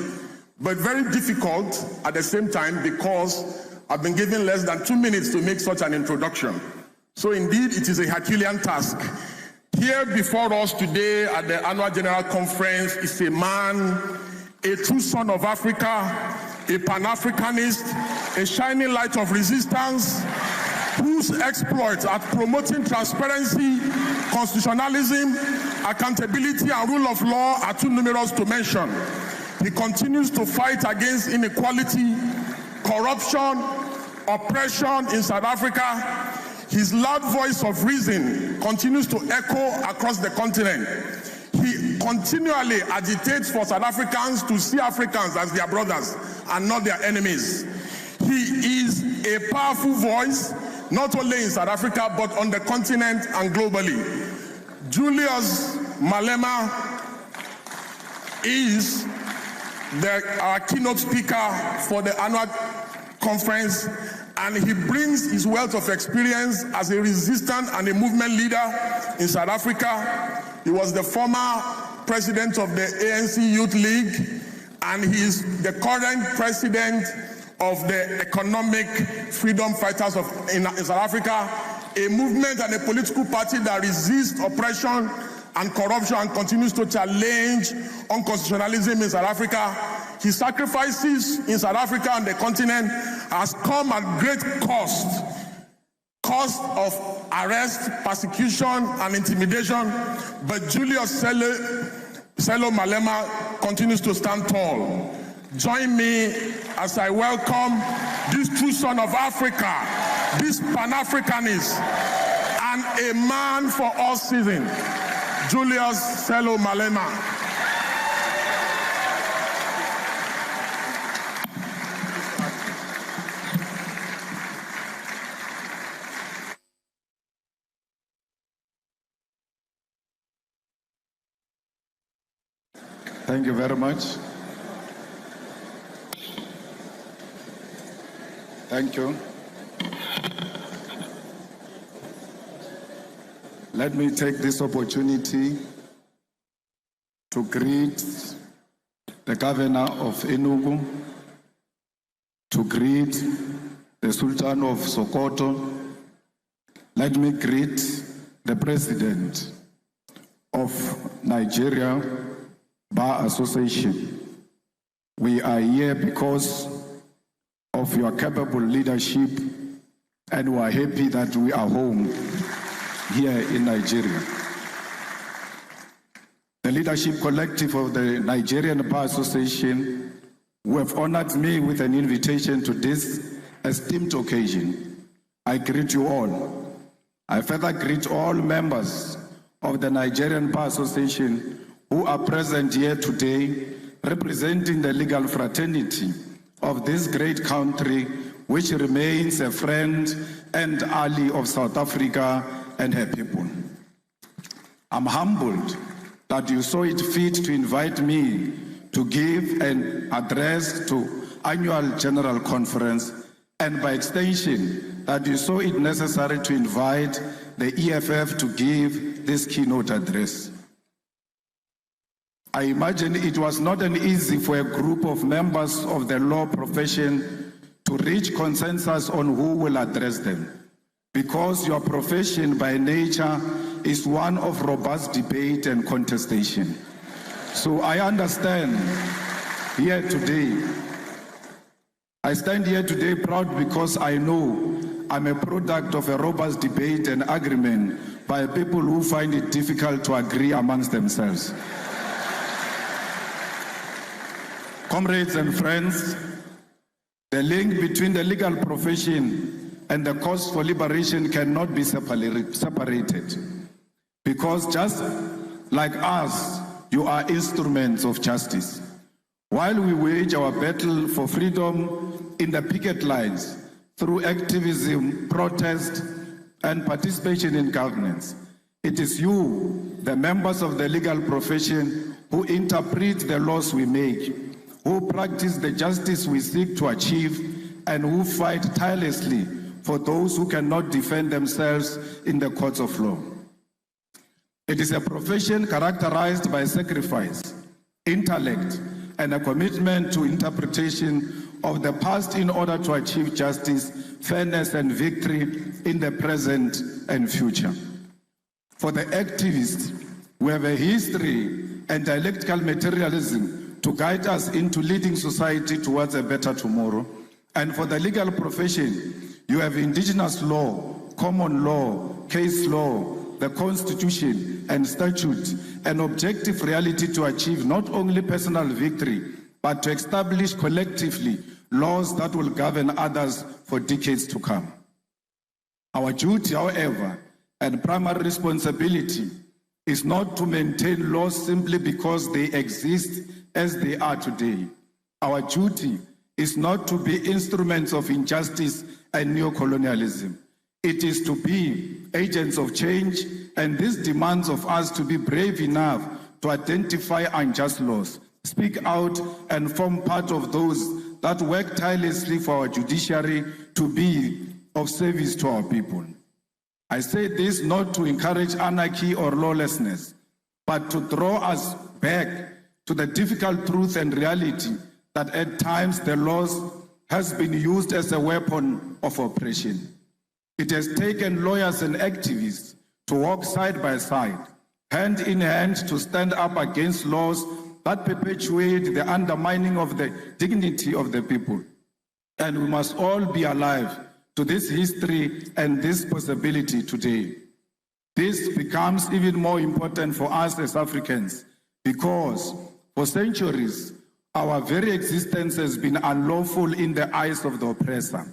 I: but very difficult at the same time because I've been given less than 2 minutes to make such an introduction. So indeed, it is a Herculean task. Here before us today at the Annual General Conference is a man, a true son of Africa, a Pan-Africanist, a shining light of resistance, whose exploits at promoting transparency, constitutionalism, accountability, and rule of law are too numerous to mention. He continues to fight against inequality, corruption, oppression in South Africa. His loud voice of reason continues to echo across the continent. He continually agitates for South Africans to see Africans as their brothers and not their enemies. He is a powerful voice, not only in South Africa, but on the continent and globally. Julius Malema is our keynote speaker for the annual conference, and he brings his wealth of experience as a resistant and a movement leader in South Africa. He was the former president of the ANC Youth League, and he is the current president of the Economic Freedom Fighters in South Africa, a movement and a political party that resists oppression and corruption and continues to challenge unconstitutionalism in South Africa. His sacrifices in South Africa and the continent has come at great cost of arrest, persecution, and intimidation. But Julius Selo Malema continues to stand tall. Join me as I welcome this true son of Africa, this Pan-Africanist, and a man for all seasons, Julius Selo Malema.
J: Thank you very much. Thank you. Let me take this opportunity to greet the governor of Enugu, to greet the Sultan of Sokoto. Let me greet the president of Nigerian Bar Association. We are here because of your capable leadership, and we are happy that we are home here in Nigeria. The leadership collective of the Nigerian Bar Association, who have honored me with an invitation to this esteemed occasion, I greet you all. I further greet all members of the Nigerian Bar Association who are present here today, representing the legal fraternity of this great country, which remains a friend and ally of South Africa and her people. I'm humbled that you saw it fit to invite me to give an address to annual general conference, and by extension, that you saw it necessary to invite the EFF to give this keynote address. I imagine it was not an easy for a group of members of the law profession to reach consensus on who will address them, because your profession by nature is one of robust debate and contestation. So I understand here today. I stand here today proud because I know I'm a product of a robust debate and agreement by people who find it difficult to agree amongst themselves. Comrades and friends, the link between the legal profession and the cause for liberation cannot be separated. Because just like us, you are instruments of justice. While we wage our battle for freedom in the picket lines, through activism, protest, and participation in governance, it is you, the members of the legal profession, who interpret the laws we make, who practice the justice we seek to achieve, and who fight tirelessly for those who cannot defend themselves in the courts of law. It is a profession characterized by sacrifice, intellect, and a commitment to interpretation of the past in order to achieve justice, fairness, and victory in the present and future. For the activists, we have a history and dialectical materialism to guide us into leading society towards a better tomorrow. And for the legal profession, you have indigenous law, common law, case law, the Constitution and statutes, an objective reality to achieve not only personal victory, but to establish collectively laws that will govern others for decades to come. Our duty, however, and primary responsibility is not to maintain laws simply because they exist as they are today. Our duty is not to be instruments of injustice and neocolonialism. It is to be agents of change, and this demands of us to be brave enough to identify unjust laws, speak out, and form part of those that work tirelessly for our judiciary to be of service to our people. I say this not to encourage anarchy or lawlessness, but to draw us back to the difficult truth and reality that at times the laws has been used as a weapon of oppression. It has taken lawyers and activists to walk side by side, hand in hand, to stand up against laws that perpetuate the undermining of the dignity of the people. And we must all be alive to this history and this possibility today. This becomes even more important for us as Africans because for centuries, our very existence has been unlawful in the eyes of the oppressor.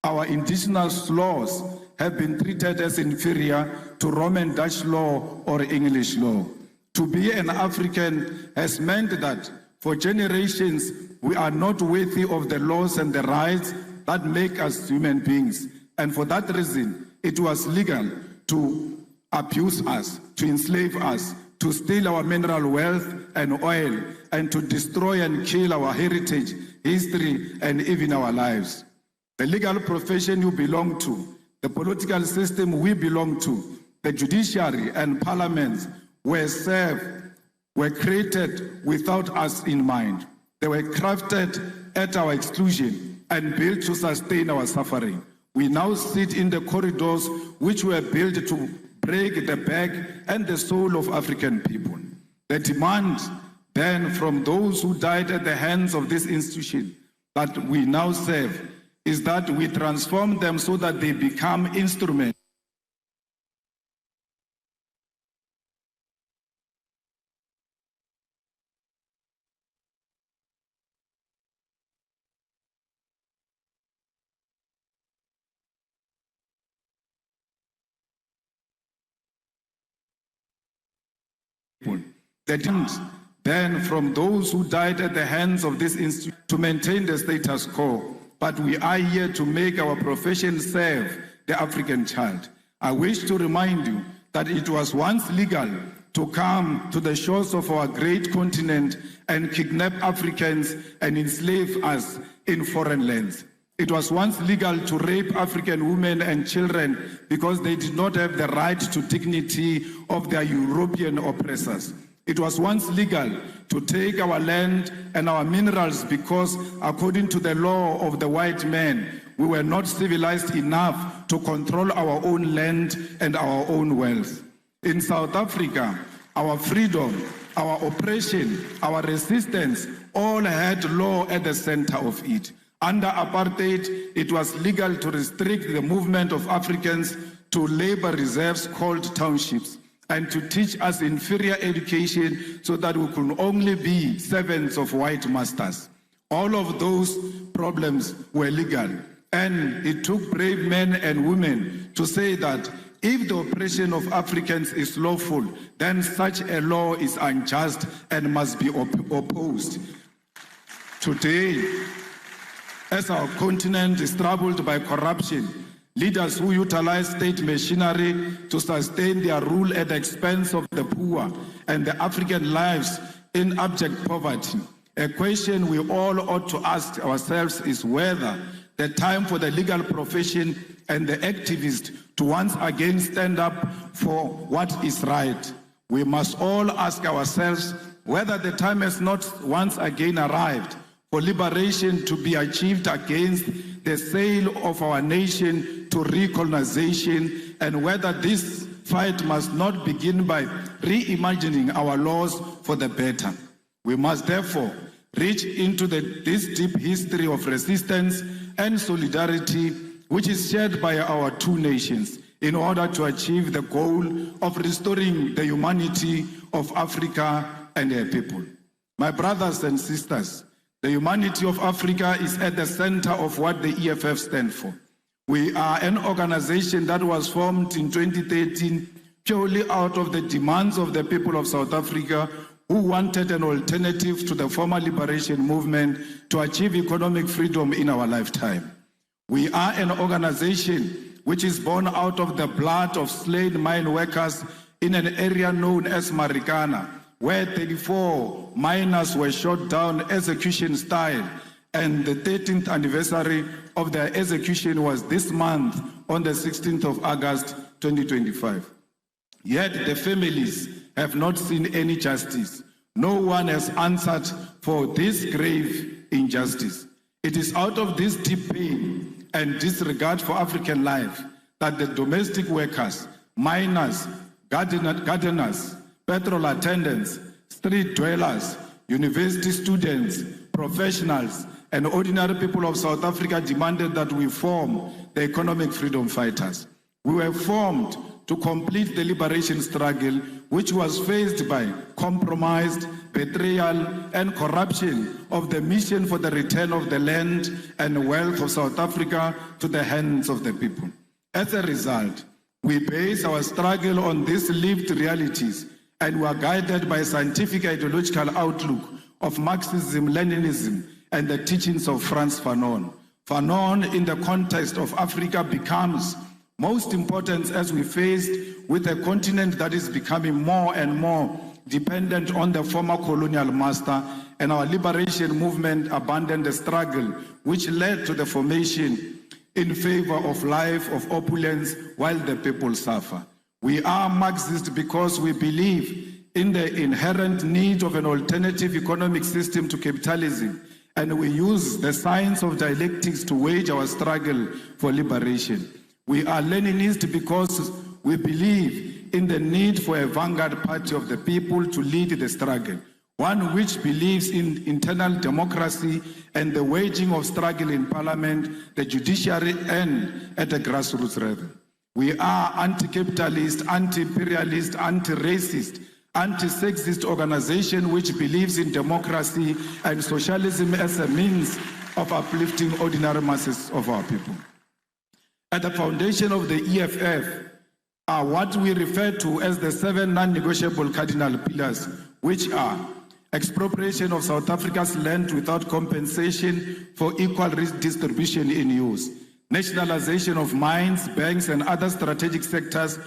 J: Our indigenous laws have been treated as inferior to Roman Dutch law or English law. To be an African has meant that for generations, we are not worthy of the laws and the rights that make us human beings. And for that reason, it was legal to abuse us, to enslave us, to steal our mineral wealth and oil, and to destroy and kill our heritage, history, and even our lives. The legal profession you belong to, the political system we belong to, the judiciary and parliaments were created without us in mind. They were crafted at our exclusion and built to sustain our suffering. We now sit in the corridors which were built to break the back and the soul of African people. The demand then from those who died at the hands of this institution that we now serve is that we transform them so that they become instruments the demand then from those who died at the hands of this institution to maintain the status quo, but we are here to make our profession serve the African child. I wish to remind you that it was once legal to come to the shores of our great continent and kidnap Africans and enslave us in foreign lands. It was once legal to rape African women and children because they did not have the right to dignity of their European oppressors. It was once legal to take our land and our minerals because, according to the law of the white man, we were not civilized enough to control our own land and our own wealth. In South Africa, our freedom, our oppression, our resistance all had law at the center of it. Under apartheid, it was legal to restrict the movement of Africans to labor reserves called townships, and to teach us inferior education so that we could only be servants of white masters. All of those problems were legal, and it took brave men and women to say that if the oppression of Africans is lawful, then such a law is unjust and must be opposed. Today, as our continent is troubled by corruption, leaders who utilize state machinery to sustain their rule at the expense of the poor and the African lives in abject poverty. A question we all ought to ask ourselves is whether the time for the legal profession and the activists to once again stand up for what is right. We must all ask ourselves whether the time has not once again arrived for liberation to be achieved against the sale of our nation to recolonization, and whether this fight must not begin by reimagining our laws for the better. We must therefore reach into this deep history of resistance and solidarity which is shared by our two nations in order to achieve the goal of restoring the humanity of Africa and her people. My brothers and sisters, the humanity of Africa is at the center of what the EFF stands for. We are an organization that was formed in 2013 purely out of the demands of the people of South Africa who wanted an alternative to the former liberation movement to achieve economic freedom in our lifetime. We are an organization which is born out of the blood of slain mine workers in an area known as Marikana, where 34 miners were shot down execution style, and the 13th anniversary of their execution was this month on the 16th of August 2025. Yet the families have not seen any justice. No one has answered for this grave injustice. It is out of this deep pain and disregard for African life that the domestic workers, miners, gardeners, petrol attendants, street dwellers, university students, professionals, and ordinary people of South Africa demanded that we form the economic freedom fighters. We were formed to complete the liberation struggle, which was faced by compromise, betrayal, and corruption of the mission for the return of the land and wealth of South Africa to the hands of the people. As a result, we base our struggle on these lived realities, and we are guided by a scientific ideological outlook of Marxism, Leninism, and the teachings of Frantz Fanon. Fanon, in the context of Africa, becomes most important as we faced with a continent that is becoming more and more dependent on the former colonial master, and our liberation movement abandoned the struggle, which led to the formation in favor of life of opulence while the people suffer. We are Marxist because we believe in the inherent need of an alternative economic system to capitalism, and we use the science of dialectics to wage our struggle for liberation. We are Leninist because we believe in the need for a vanguard party of the people to lead the struggle, one which believes in internal democracy and the waging of struggle in parliament, the judiciary, and at the grassroots level. We are anti-capitalist, anti-imperialist, anti-racist, anti-sexist organization which believes in democracy and socialism as a means of uplifting ordinary masses of our people. At the foundation of the EFF are what we refer to as the 7 non-negotiable cardinal pillars, which are expropriation of South Africa's land without compensation for equal redistribution in use, nationalization of mines, banks, and other strategic sectors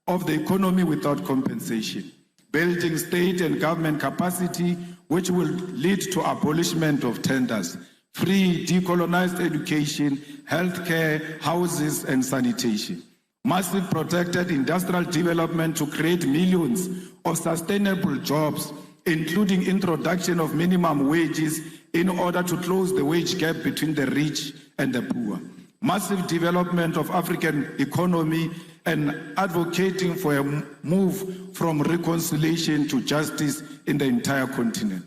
J: of the economy without compensation, building state and government capacity, which will lead to abolishment of tenders, free, decolonized education, healthcare, houses, and sanitation, massive protected industrial development to create millions of sustainable jobs, including introduction of minimum wages in order to close the wage gap between the rich and the poor, massive development of African economy, and advocating for a move from reconciliation to justice in the entire continent.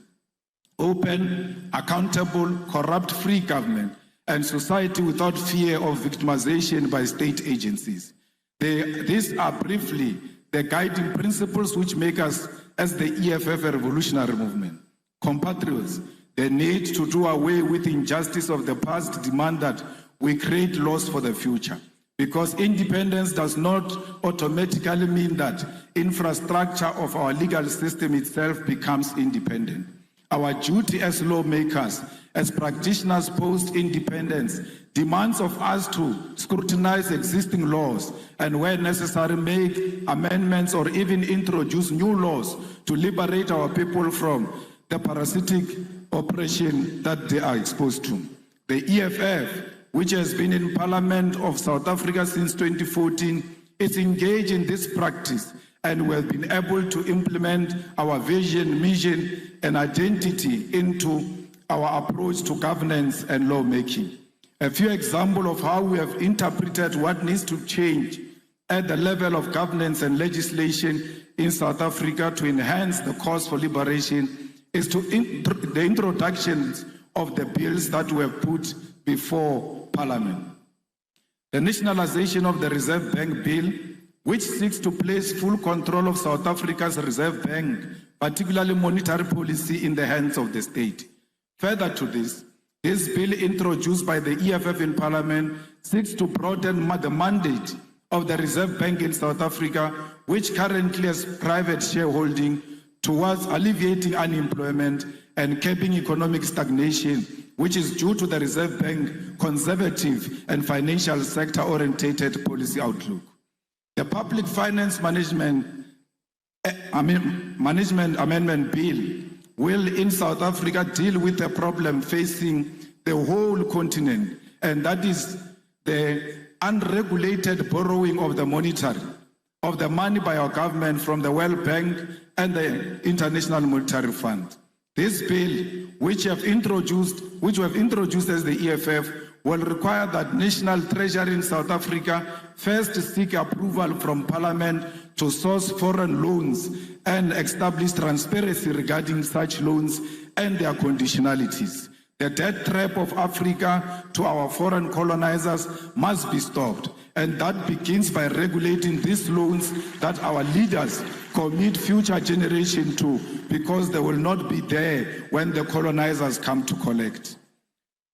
J: Open, accountable, corrupt-free government, and society without fear of victimization by state agencies. These are briefly the guiding principles which make us, as the EFF, a revolutionary movement. Compatriots, the need to do away with injustice of the past demand that we create laws for the future, because independence does not automatically mean that infrastructure of our legal system itself becomes independent. Our duty as lawmakers, as practitioners post-independence, demands of us to scrutinize existing laws and, where necessary, make amendments or even introduce new laws to liberate our people from the parasitic oppression that they are exposed to. The EFF, which has been in Parliament of South Africa since 2014, is engaged in this practice, and we have been able to implement our vision, mission, and identity into our approach to governance and lawmaking. A few examples of how we have interpreted what needs to change at the level of governance and legislation in South Africa to enhance the cause for liberation is the introductions of the bills that were put before Parliament. The nationalization of the Reserve Bank Bill, which seeks to place full control of South Africa's Reserve Bank, particularly monetary policy, in the hands of the state. Further to this bill introduced by the EFF in Parliament seeks to broaden the mandate of the Reserve Bank in South Africa, which currently has private shareholding, towards alleviating unemployment and capping economic stagnation, which is due to the Reserve Bank conservative and financial sector-orientated policy outlook. The Public Finance Management Amendment Bill will in South Africa deal with a problem facing the whole continent, and that is the unregulated borrowing of the money by our government from the World Bank and the International Monetary Fund. This bill, which we have introduced as the EFF, will require that National Treasury in South Africa first seek approval from Parliament to source foreign loans and establish transparency regarding such loans and their conditionalities. The debt trap of Africa to our foreign colonizers must be stopped, and that begins by regulating these loans that our leaders commit future generations to, because they will not be there when the colonizers come to collect.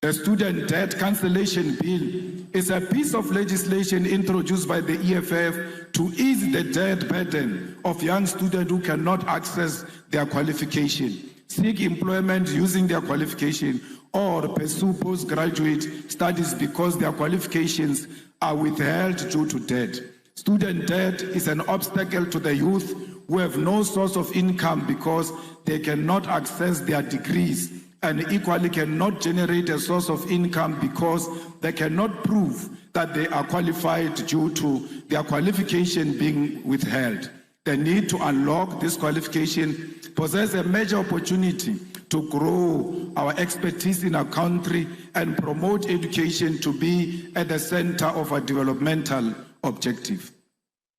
J: The Student Debt Cancellation Bill is a piece of legislation introduced by the EFF to ease the debt burden of young students who cannot access their qualification, seek employment using their qualification, or pursue postgraduate studies because their qualifications are withheld due to debt. Student debt is an obstacle to the youth who have no source of income because they cannot access their degrees, and equally cannot generate a source of income because they cannot prove that they are qualified due to their qualification being withheld. The need to unlock this qualification possesses a major opportunity to grow our expertise in our country and promote education to be at the center of our developmental objective.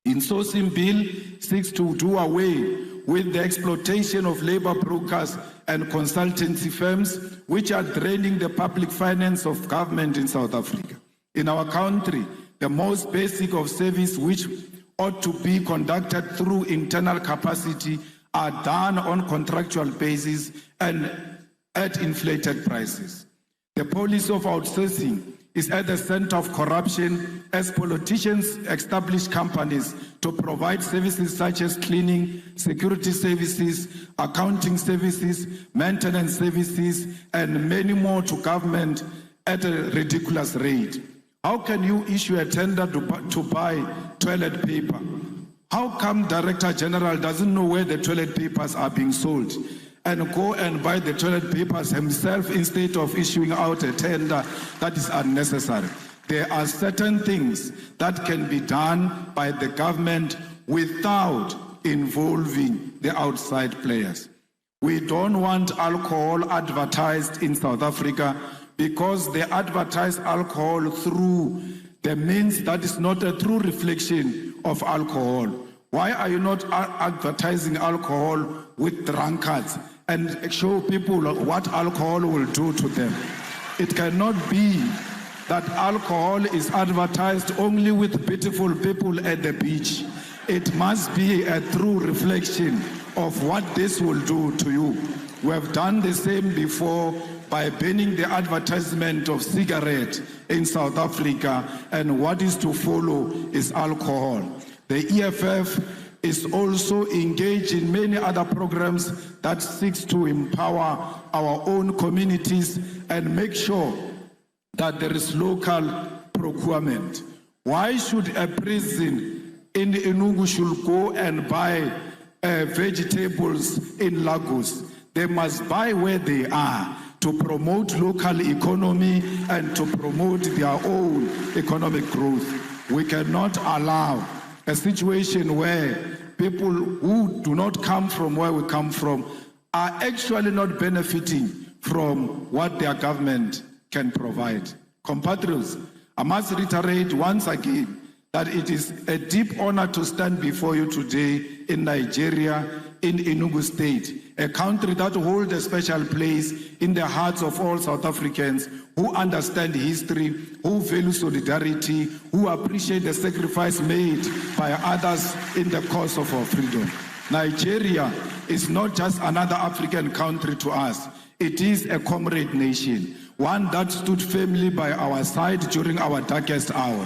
J: Insourcing Bill seeks to do away with the exploitation of labor brokers and consultancy firms which are draining the public finance of government in South Africa. In our country, the most basic of service which ought to be conducted through internal capacity are done on contractual basis and at inflated prices. The policy of outsourcing is at the center of corruption as politicians establish companies to provide services such as cleaning, security services, accounting services, maintenance services, and many more to government at a ridiculous rate. How can you issue a tender to buy toilet paper? How come Director General doesn't know where the toilet papers are being sold and go and buy the toilet papers himself instead of issuing out a tender that is unnecessary? There are certain things that can be done by the government without involving the outside players. We don't want alcohol advertised in South Africa because they advertise alcohol through the means that is not a true reflection of alcohol. Why are you not advertising alcohol with drunkards and show people what alcohol will do to them? It cannot be that alcohol is advertised only with beautiful people at the beach. It must be a true reflection of what this will do to you. We have done the same before by banning the advertisement of cigarette in South Africa, and what is to follow is alcohol. The EFF is also engaged in many other programs that seeks to empower our own communities and make sure that there is local procurement. Why should a prison in Enugu should go and buy vegetables in Lagos? They must buy where they are to promote local economy and to promote their own economic growth. We cannot allow a situation where people who do not come from where we come from are actually not benefiting from what their government can provide. Compatriots, I must reiterate once again that it is a deep honor to stand before you today in Nigeria, in Enugu State, a country that holds a special place in the hearts of all South Africans who understand history, who value solidarity, who appreciate the sacrifice made by others in the cause of our freedom. Nigeria is not just another African country to us. It is a comrade nation, one that stood firmly by our side during our darkest hour.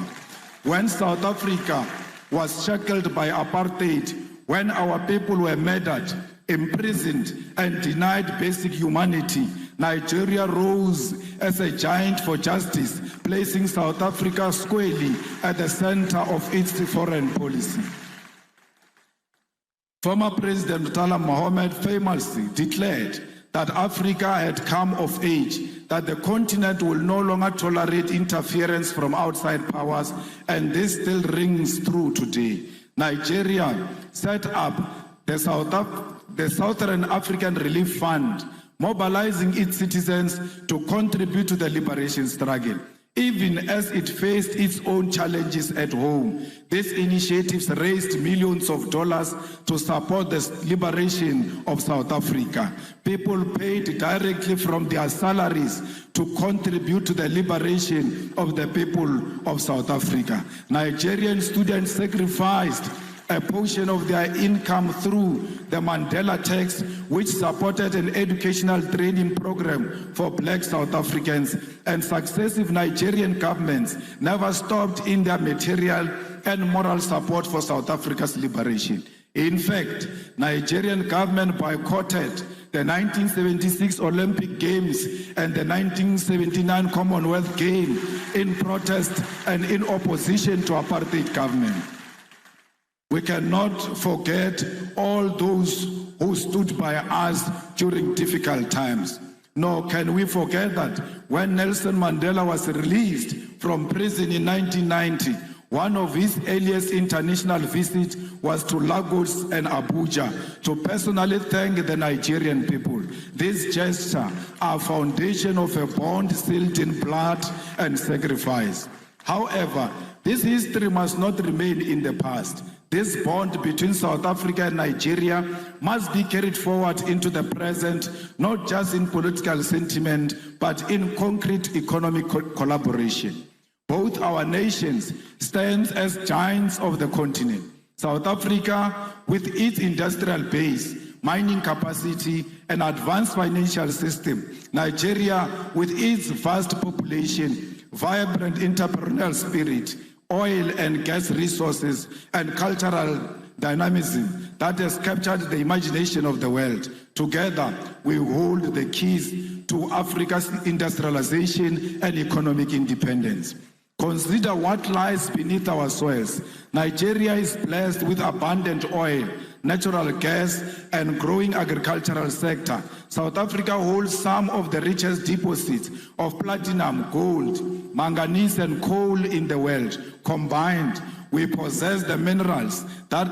J: When South Africa was shackled by apartheid, when our people were murdered, imprisoned, and denied basic humanity, Nigeria rose as a giant for justice, placing South Africa squarely at the center of its foreign policy. Former President Murtala Mohammed famously declared that Africa had come of age, that the continent will no longer tolerate interference from outside powers, and this still rings true today. Nigeria set up the Southern African Relief Fund, mobilizing its citizens to contribute to the liberation struggle. Even as it faced its own challenges at home, these initiatives raised millions of dollars to support the liberation of South Africa. People paid directly from their salaries to contribute to the liberation of the people of South Africa. Nigerian students sacrificed a portion of their income through the Mandela Tax, which supported an educational training program for black South Africans, and successive Nigerian governments never stopped in their material and moral support for South Africa's liberation. In fact, Nigerian government boycotted the 1976 Olympic Games and the 1979 Commonwealth Games in protest and in opposition to apartheid government. We cannot forget all those who stood by us during difficult times. Nor can we forget that when Nelson Mandela was released from prison in 1990, one of his earliest international visits was to Lagos and Abuja to personally thank the Nigerian people. This gesture, a foundation of a bond sealed in blood and sacrifice. However, this history must not remain in the past. This bond between South Africa and Nigeria must be carried forward into the present, not just in political sentiment, but in concrete economic collaboration. Both our nations stand as giants of the continent. South Africa, with its industrial base, mining capacity, and advanced financial system. Nigeria, with its vast population, vibrant entrepreneurial spirit, oil and gas resources, and cultural dynamism that has captured the imagination of the world. Together, we hold the keys to Africa's industrialization and economic independence. Consider what lies beneath our soils. Nigeria is blessed with abundant oil, natural gas, and growing agricultural sector. South Africa holds some of the richest deposits of platinum, gold, manganese, and coal in the world. Combined, we possess the minerals that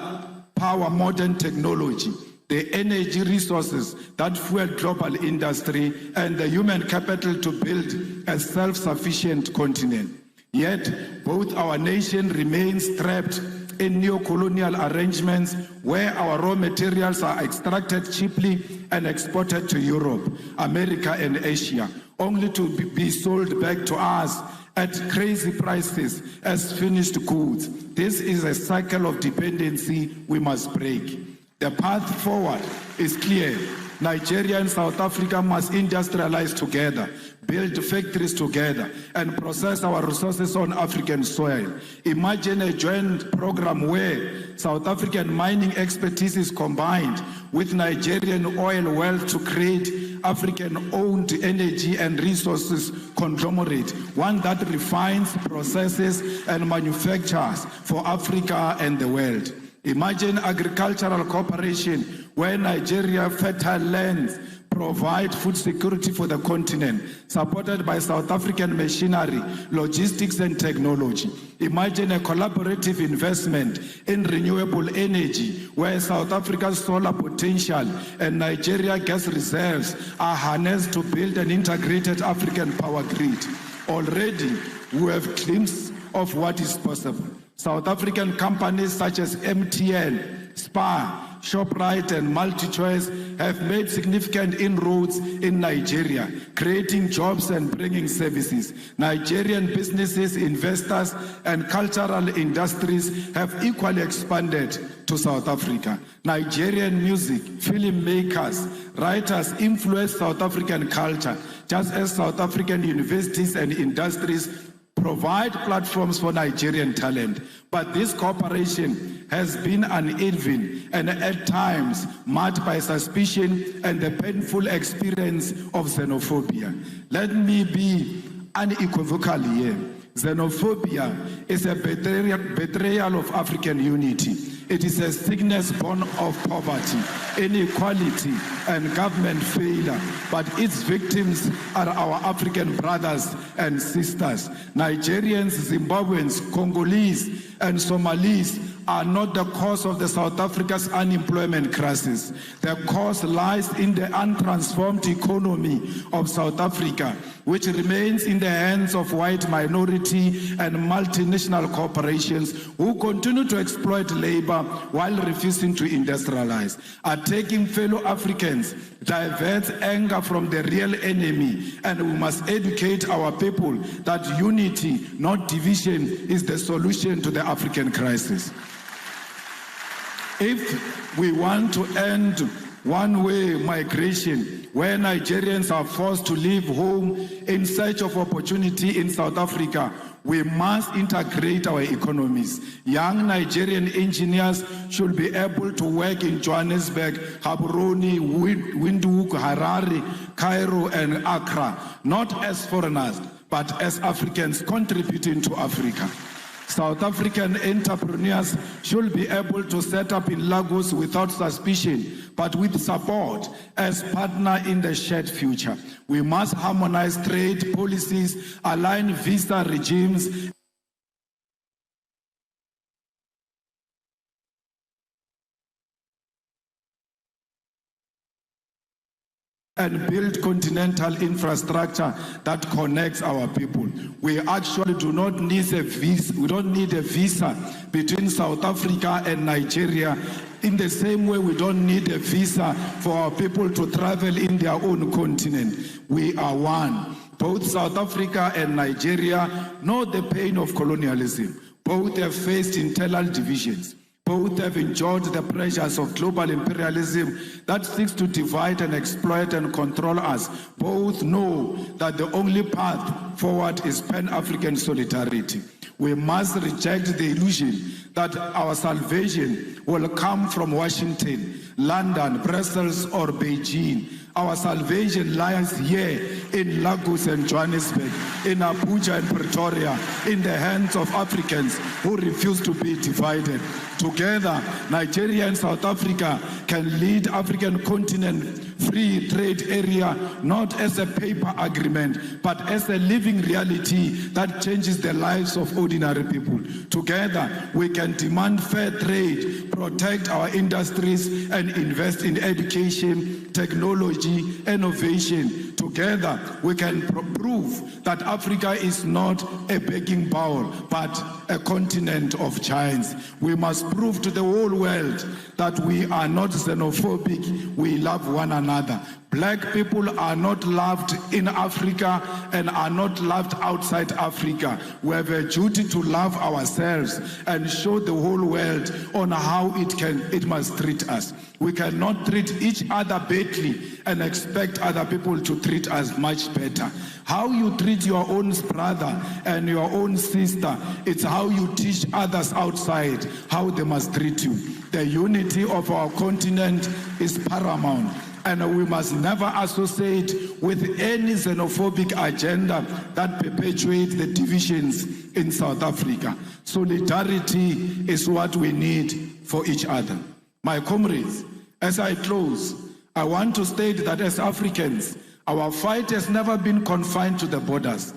J: power modern technology, the energy resources that fuel global industry, and the human capital to build a self-sufficient continent. Yet, both our nation remains trapped in neocolonial arrangements where our raw materials are extracted cheaply and exported to Europe, America, and Asia, only to be sold back to us at crazy prices as finished goods. This is a cycle of dependency we must break. The path forward is clear. Nigeria and South Africa must industrialize together, build factories together, and process our resources on African soil. Imagine a joint program where South African mining expertise is combined with Nigerian oil wealth to create African-owned energy and resources conglomerate, one that refines, processes, and manufactures for Africa and the world. Imagine agricultural cooperation where Nigeria fertile lands provide food security for the continent, supported by South African machinery, logistics, and technology. Imagine a collaborative investment in renewable energy, where South Africa's solar potential and Nigeria gas reserves are harnessed to build an integrated African power grid. Already, we have glimpses of what is possible. South African companies such as MTN, SPAR, ShopRite, and MultiChoice have made significant inroads in Nigeria, creating jobs and bringing services. Nigerian businesses, investors, and cultural industries have equally expanded to South Africa. Nigerian music, filmmakers, writers influence South African culture, just as South African universities and industries provide platforms for Nigerian talent. But this cooperation has been uneven and at times marked by suspicion and the painful experience of xenophobia. Let me be unequivocal here. Xenophobia is a betrayal of African unity. It is a sickness born of poverty, inequality, and government failure. But its victims are our African brothers and sisters. Nigerians, Zimbabweans, Congolese, and Somalis are not the cause of the South Africa's unemployment crisis. The cause lies in the untransformed economy of South Africa, which remains in the hands of white minority and multinational corporations who continue to exploit labor while refusing to industrialize. Attacking fellow Africans diverts anger from the real enemy, and we must educate our people that unity, not division, is the solution to the African crisis. If we want to end one-way migration, where Nigerians are forced to leave home in search of opportunity in South Africa, we must integrate our economies. Young Nigerian engineers should be able to work in Johannesburg, Gaborone, Windhoek, Harare, Cairo, and Accra, not as foreigners, but as Africans contributing to Africa. South African entrepreneurs should be able to set up in Lagos without suspicion, but with support as partner in the shared future. We must harmonize trade policies, align visa regimes, and build continental infrastructure that connects our people. We actually do not need a visa. We don't need a visa between South Africa and Nigeria. In the same way, we don't need a visa for our people to travel in their own continent. We are one. Both South Africa and Nigeria know the pain of colonialism. Both have faced internal divisions. Both have enjoyed the pressures of global imperialism that seeks to divide and exploit and control us. Both know that the only path forward is Pan-African solidarity. We must reject the illusion that our salvation will come from Washington, London, Brussels, or Beijing. Our salvation lies here in Lagos and Johannesburg, in Abuja and Pretoria, in the hands of Africans who refuse to be divided. Together, Nigeria and South Africa can lead African continent free trade area not as a paper agreement, but as a living reality that changes the lives of ordinary people. Together, we can demand fair trade, protect our industries, and invest in education, technology, innovation. Together, we can prove that Africa is not a begging bowl, but a continent of giants. We must prove to the whole world that we are not xenophobic, we love one another. Black people are not loved in Africa and are not loved outside Africa. We have a duty to love ourselves and show the whole world on how it must treat us. We cannot treat each other badly and expect other people to treat us much better. How you treat your own brother and your own sister, it's how you teach others outside how they must treat you. The unity of our continent is paramount, and we must never associate with any xenophobic agenda that perpetuates the divisions in South Africa. Solidarity is what we need for each other. My comrades, as I close, I want to state that as Africans, our fight has never been confined to the borders.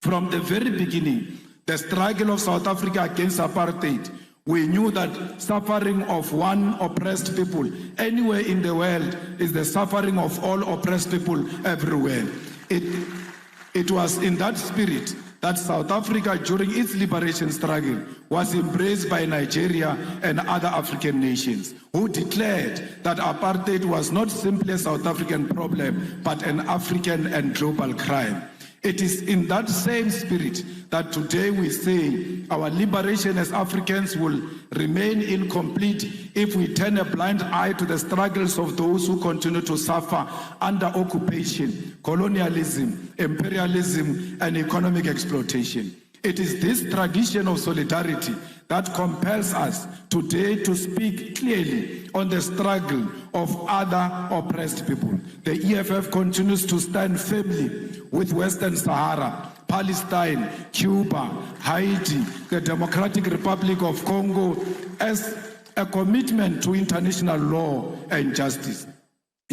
J: From the very beginning, the struggle of South Africa against apartheid, we knew that suffering of one oppressed people anywhere in the world is the suffering of all oppressed people everywhere. It was in that spirit that South Africa, during its liberation struggle, was embraced by Nigeria and other African nations, who declared that apartheid was not simply a South African problem, but an African and global crime. It is in that same spirit that today we say our liberation as Africans will remain incomplete if we turn a blind eye to the struggles of those who continue to suffer under occupation, colonialism, imperialism, and economic exploitation. It is this tradition of solidarity that compels us today to speak clearly on the struggle of other oppressed people. The EFF continues to stand firmly with Western Sahara, Palestine, Cuba, Haiti, the Democratic Republic of Congo as a commitment to international law and justice.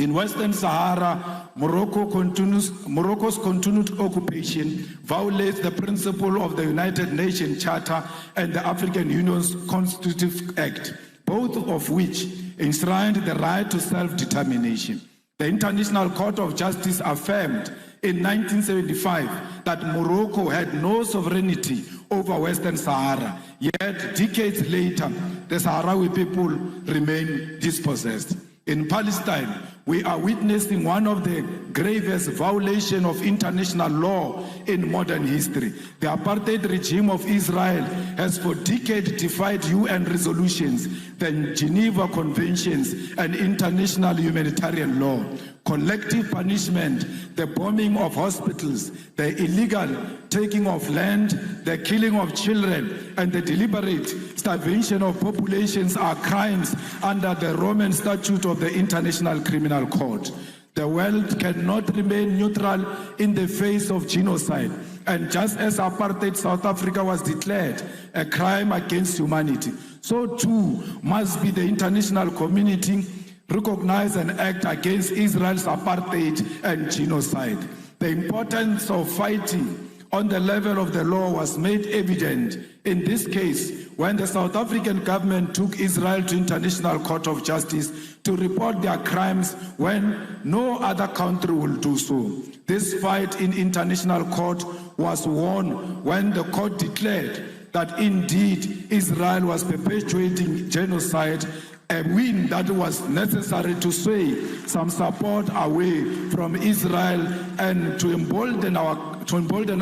J: In Western Sahara, Morocco's continued occupation violates the principle of the United Nations Charter and the African Union's Constitutive Act, both of which enshrined the right to self-determination. The International Court of Justice affirmed in 1975 that Morocco had no sovereignty over Western Sahara, yet decades later, the Sahrawi people remain dispossessed. In Palestine, we are witnessing one of the gravest violations of international law in modern history. The apartheid regime of Israel has for decades defied UN resolutions, the Geneva Conventions, and international humanitarian law. Collective punishment, the bombing of hospitals, the illegal taking of land, the killing of children, and the deliberate starvation of populations are crimes under the Roman Statute of the International Criminal Court. The world cannot remain neutral in the face of genocide. And just as apartheid South Africa was declared a crime against humanity, so too must be the international community recognize and act against Israel's apartheid and genocide. The importance of fighting on the level of the law was made evident in this case when the South African government took Israel to International Court of Justice to report their crimes when no other country will do so. This fight in international court was won when the court declared that indeed Israel was perpetuating genocide, a win that was necessary to sway some support away from Israel and to embolden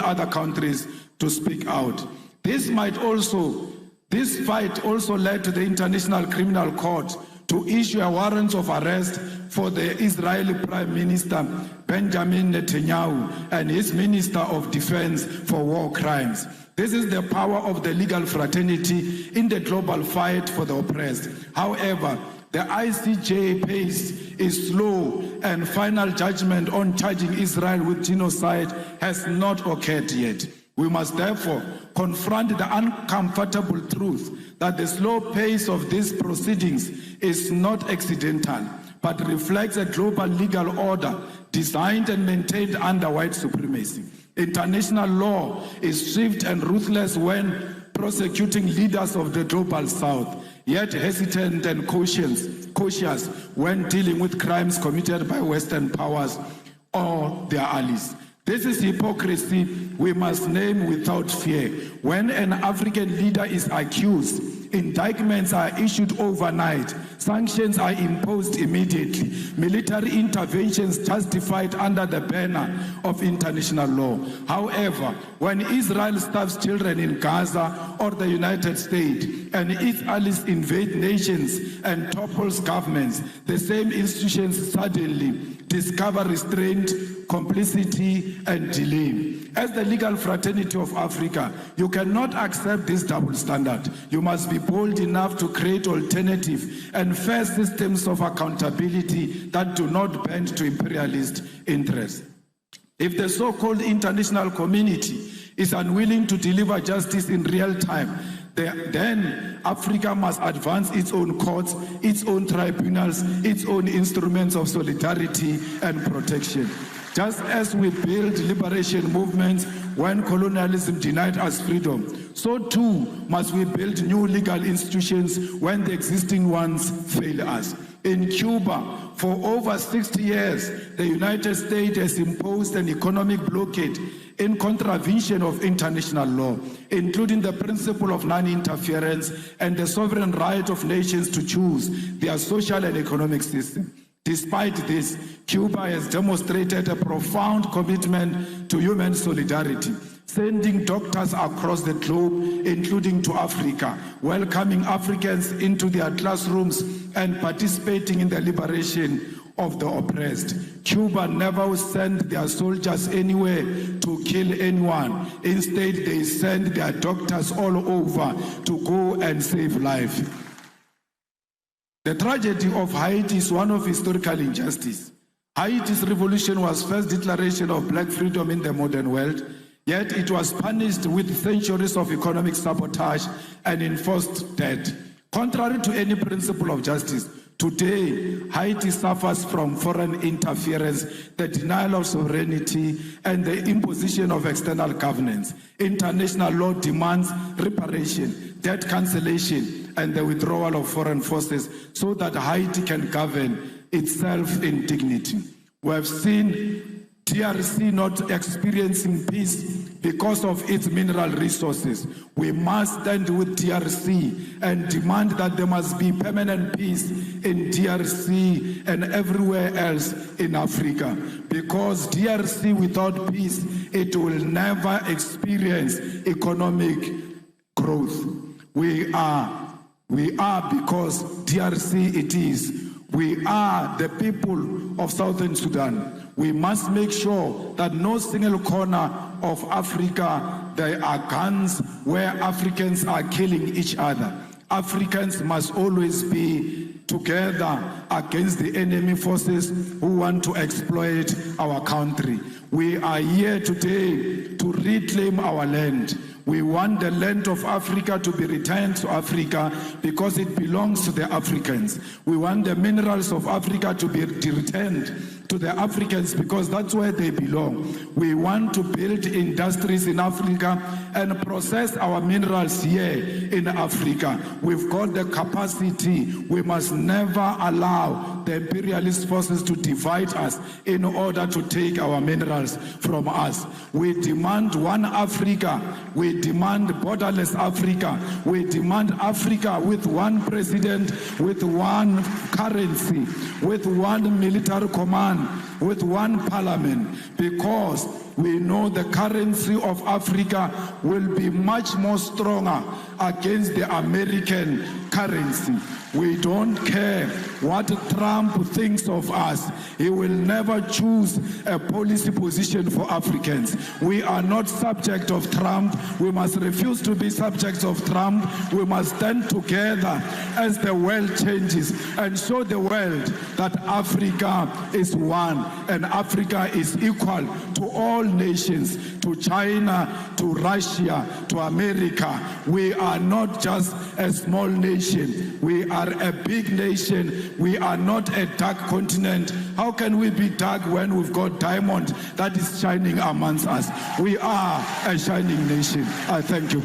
J: other countries to speak out. This fight also led to the International Criminal Court to issue a warrant of arrest for the Israeli Prime Minister Benjamin Netanyahu and his Minister of Defense for war crimes. This is the power of the legal fraternity in the global fight for the oppressed. However, the ICJ pace is slow and final judgment on charging Israel with genocide has not occurred yet. We must therefore confront the uncomfortable truth that the slow pace of these proceedings is not accidental, but reflects a global legal order designed and maintained under white supremacy. International law is swift and ruthless when prosecuting leaders of the global south, yet hesitant and cautious when dealing with crimes committed by Western powers or their allies. This is hypocrisy we must name without fear. When an African leader is accused, indictments are issued overnight, sanctions are imposed immediately, military interventions justified under the banner of international law. However, when Israel starves children in Gaza or the United States and its allies invade nations and topples governments, the same institutions suddenly discover restraint, complicity, and delay. As the legal fraternity of Africa, you cannot accept this double standard. You must be bold enough to create alternative and fair systems of accountability that do not bend to imperialist interests. If the so-called international community is unwilling to deliver justice in real time, then Africa must advance its own courts, its own tribunals, its own instruments of solidarity and protection. Just as we build liberation movements when colonialism denied us freedom, so too must we build new legal institutions when the existing ones fail us. In Cuba, for over 60 years, the United States has imposed an economic blockade in contravention of international law, including the principle of non-interference and the sovereign right of nations to choose their social and economic system. Despite this, Cuba has demonstrated a profound commitment to human solidarity, sending doctors across the globe, including to Africa, welcoming Africans into their classrooms and participating in the liberation of the oppressed. Cuba never sent their soldiers anywhere to kill anyone. Instead, they send their doctors all over to go and save life. The tragedy of Haiti is one of historical injustice. Haiti's revolution was first declaration of black freedom in the modern world, yet it was punished with centuries of economic sabotage and enforced debt. Contrary to any principle of justice, Today, Haiti suffers from foreign interference, the denial of sovereignty, and the imposition of external governance. International law demands reparation, debt cancellation, and the withdrawal of foreign forces so that Haiti can govern itself in dignity. We have seen DRC not experiencing peace because of its mineral resources. We must stand with DRC and demand that there must be permanent peace in DRC and everywhere else in Africa. Because DRC without peace, it will never experience economic growth. We are because DRC it is. We are the people of Southern Sudan. We must make sure that no single corner of Africa there are guns where Africans are killing each other. Africans must always be together against the enemy forces who want to exploit our country. We are here today to reclaim our land. We want the land of Africa to be returned to Africa because it belongs to the Africans. We want the minerals of Africa to be returned to the Africans because that's where they belong. We want to build industries in Africa and process our minerals here in Africa. We've got the capacity. We must never allow the imperialist forces to divide us in order to take our minerals from us. We demand one Africa. We demand borderless Africa. We demand Africa with one president, with one currency, with one military command, with one parliament, because we know the currency of Africa will be much more stronger against the American currency. We don't care what Trump thinks of us. He will never choose a policy position for Africans. We are not subject of Trump. We must refuse to be subjects of Trump. We must stand together as the world changes and show the world that Africa is one and Africa is equal to all nations, to China, to Russia, to America. We are not just a small nation. We are a big nation. We are not a dark continent. How can we be dark when we've got diamond that is shining amongst us? We are a shining nation. I thank you.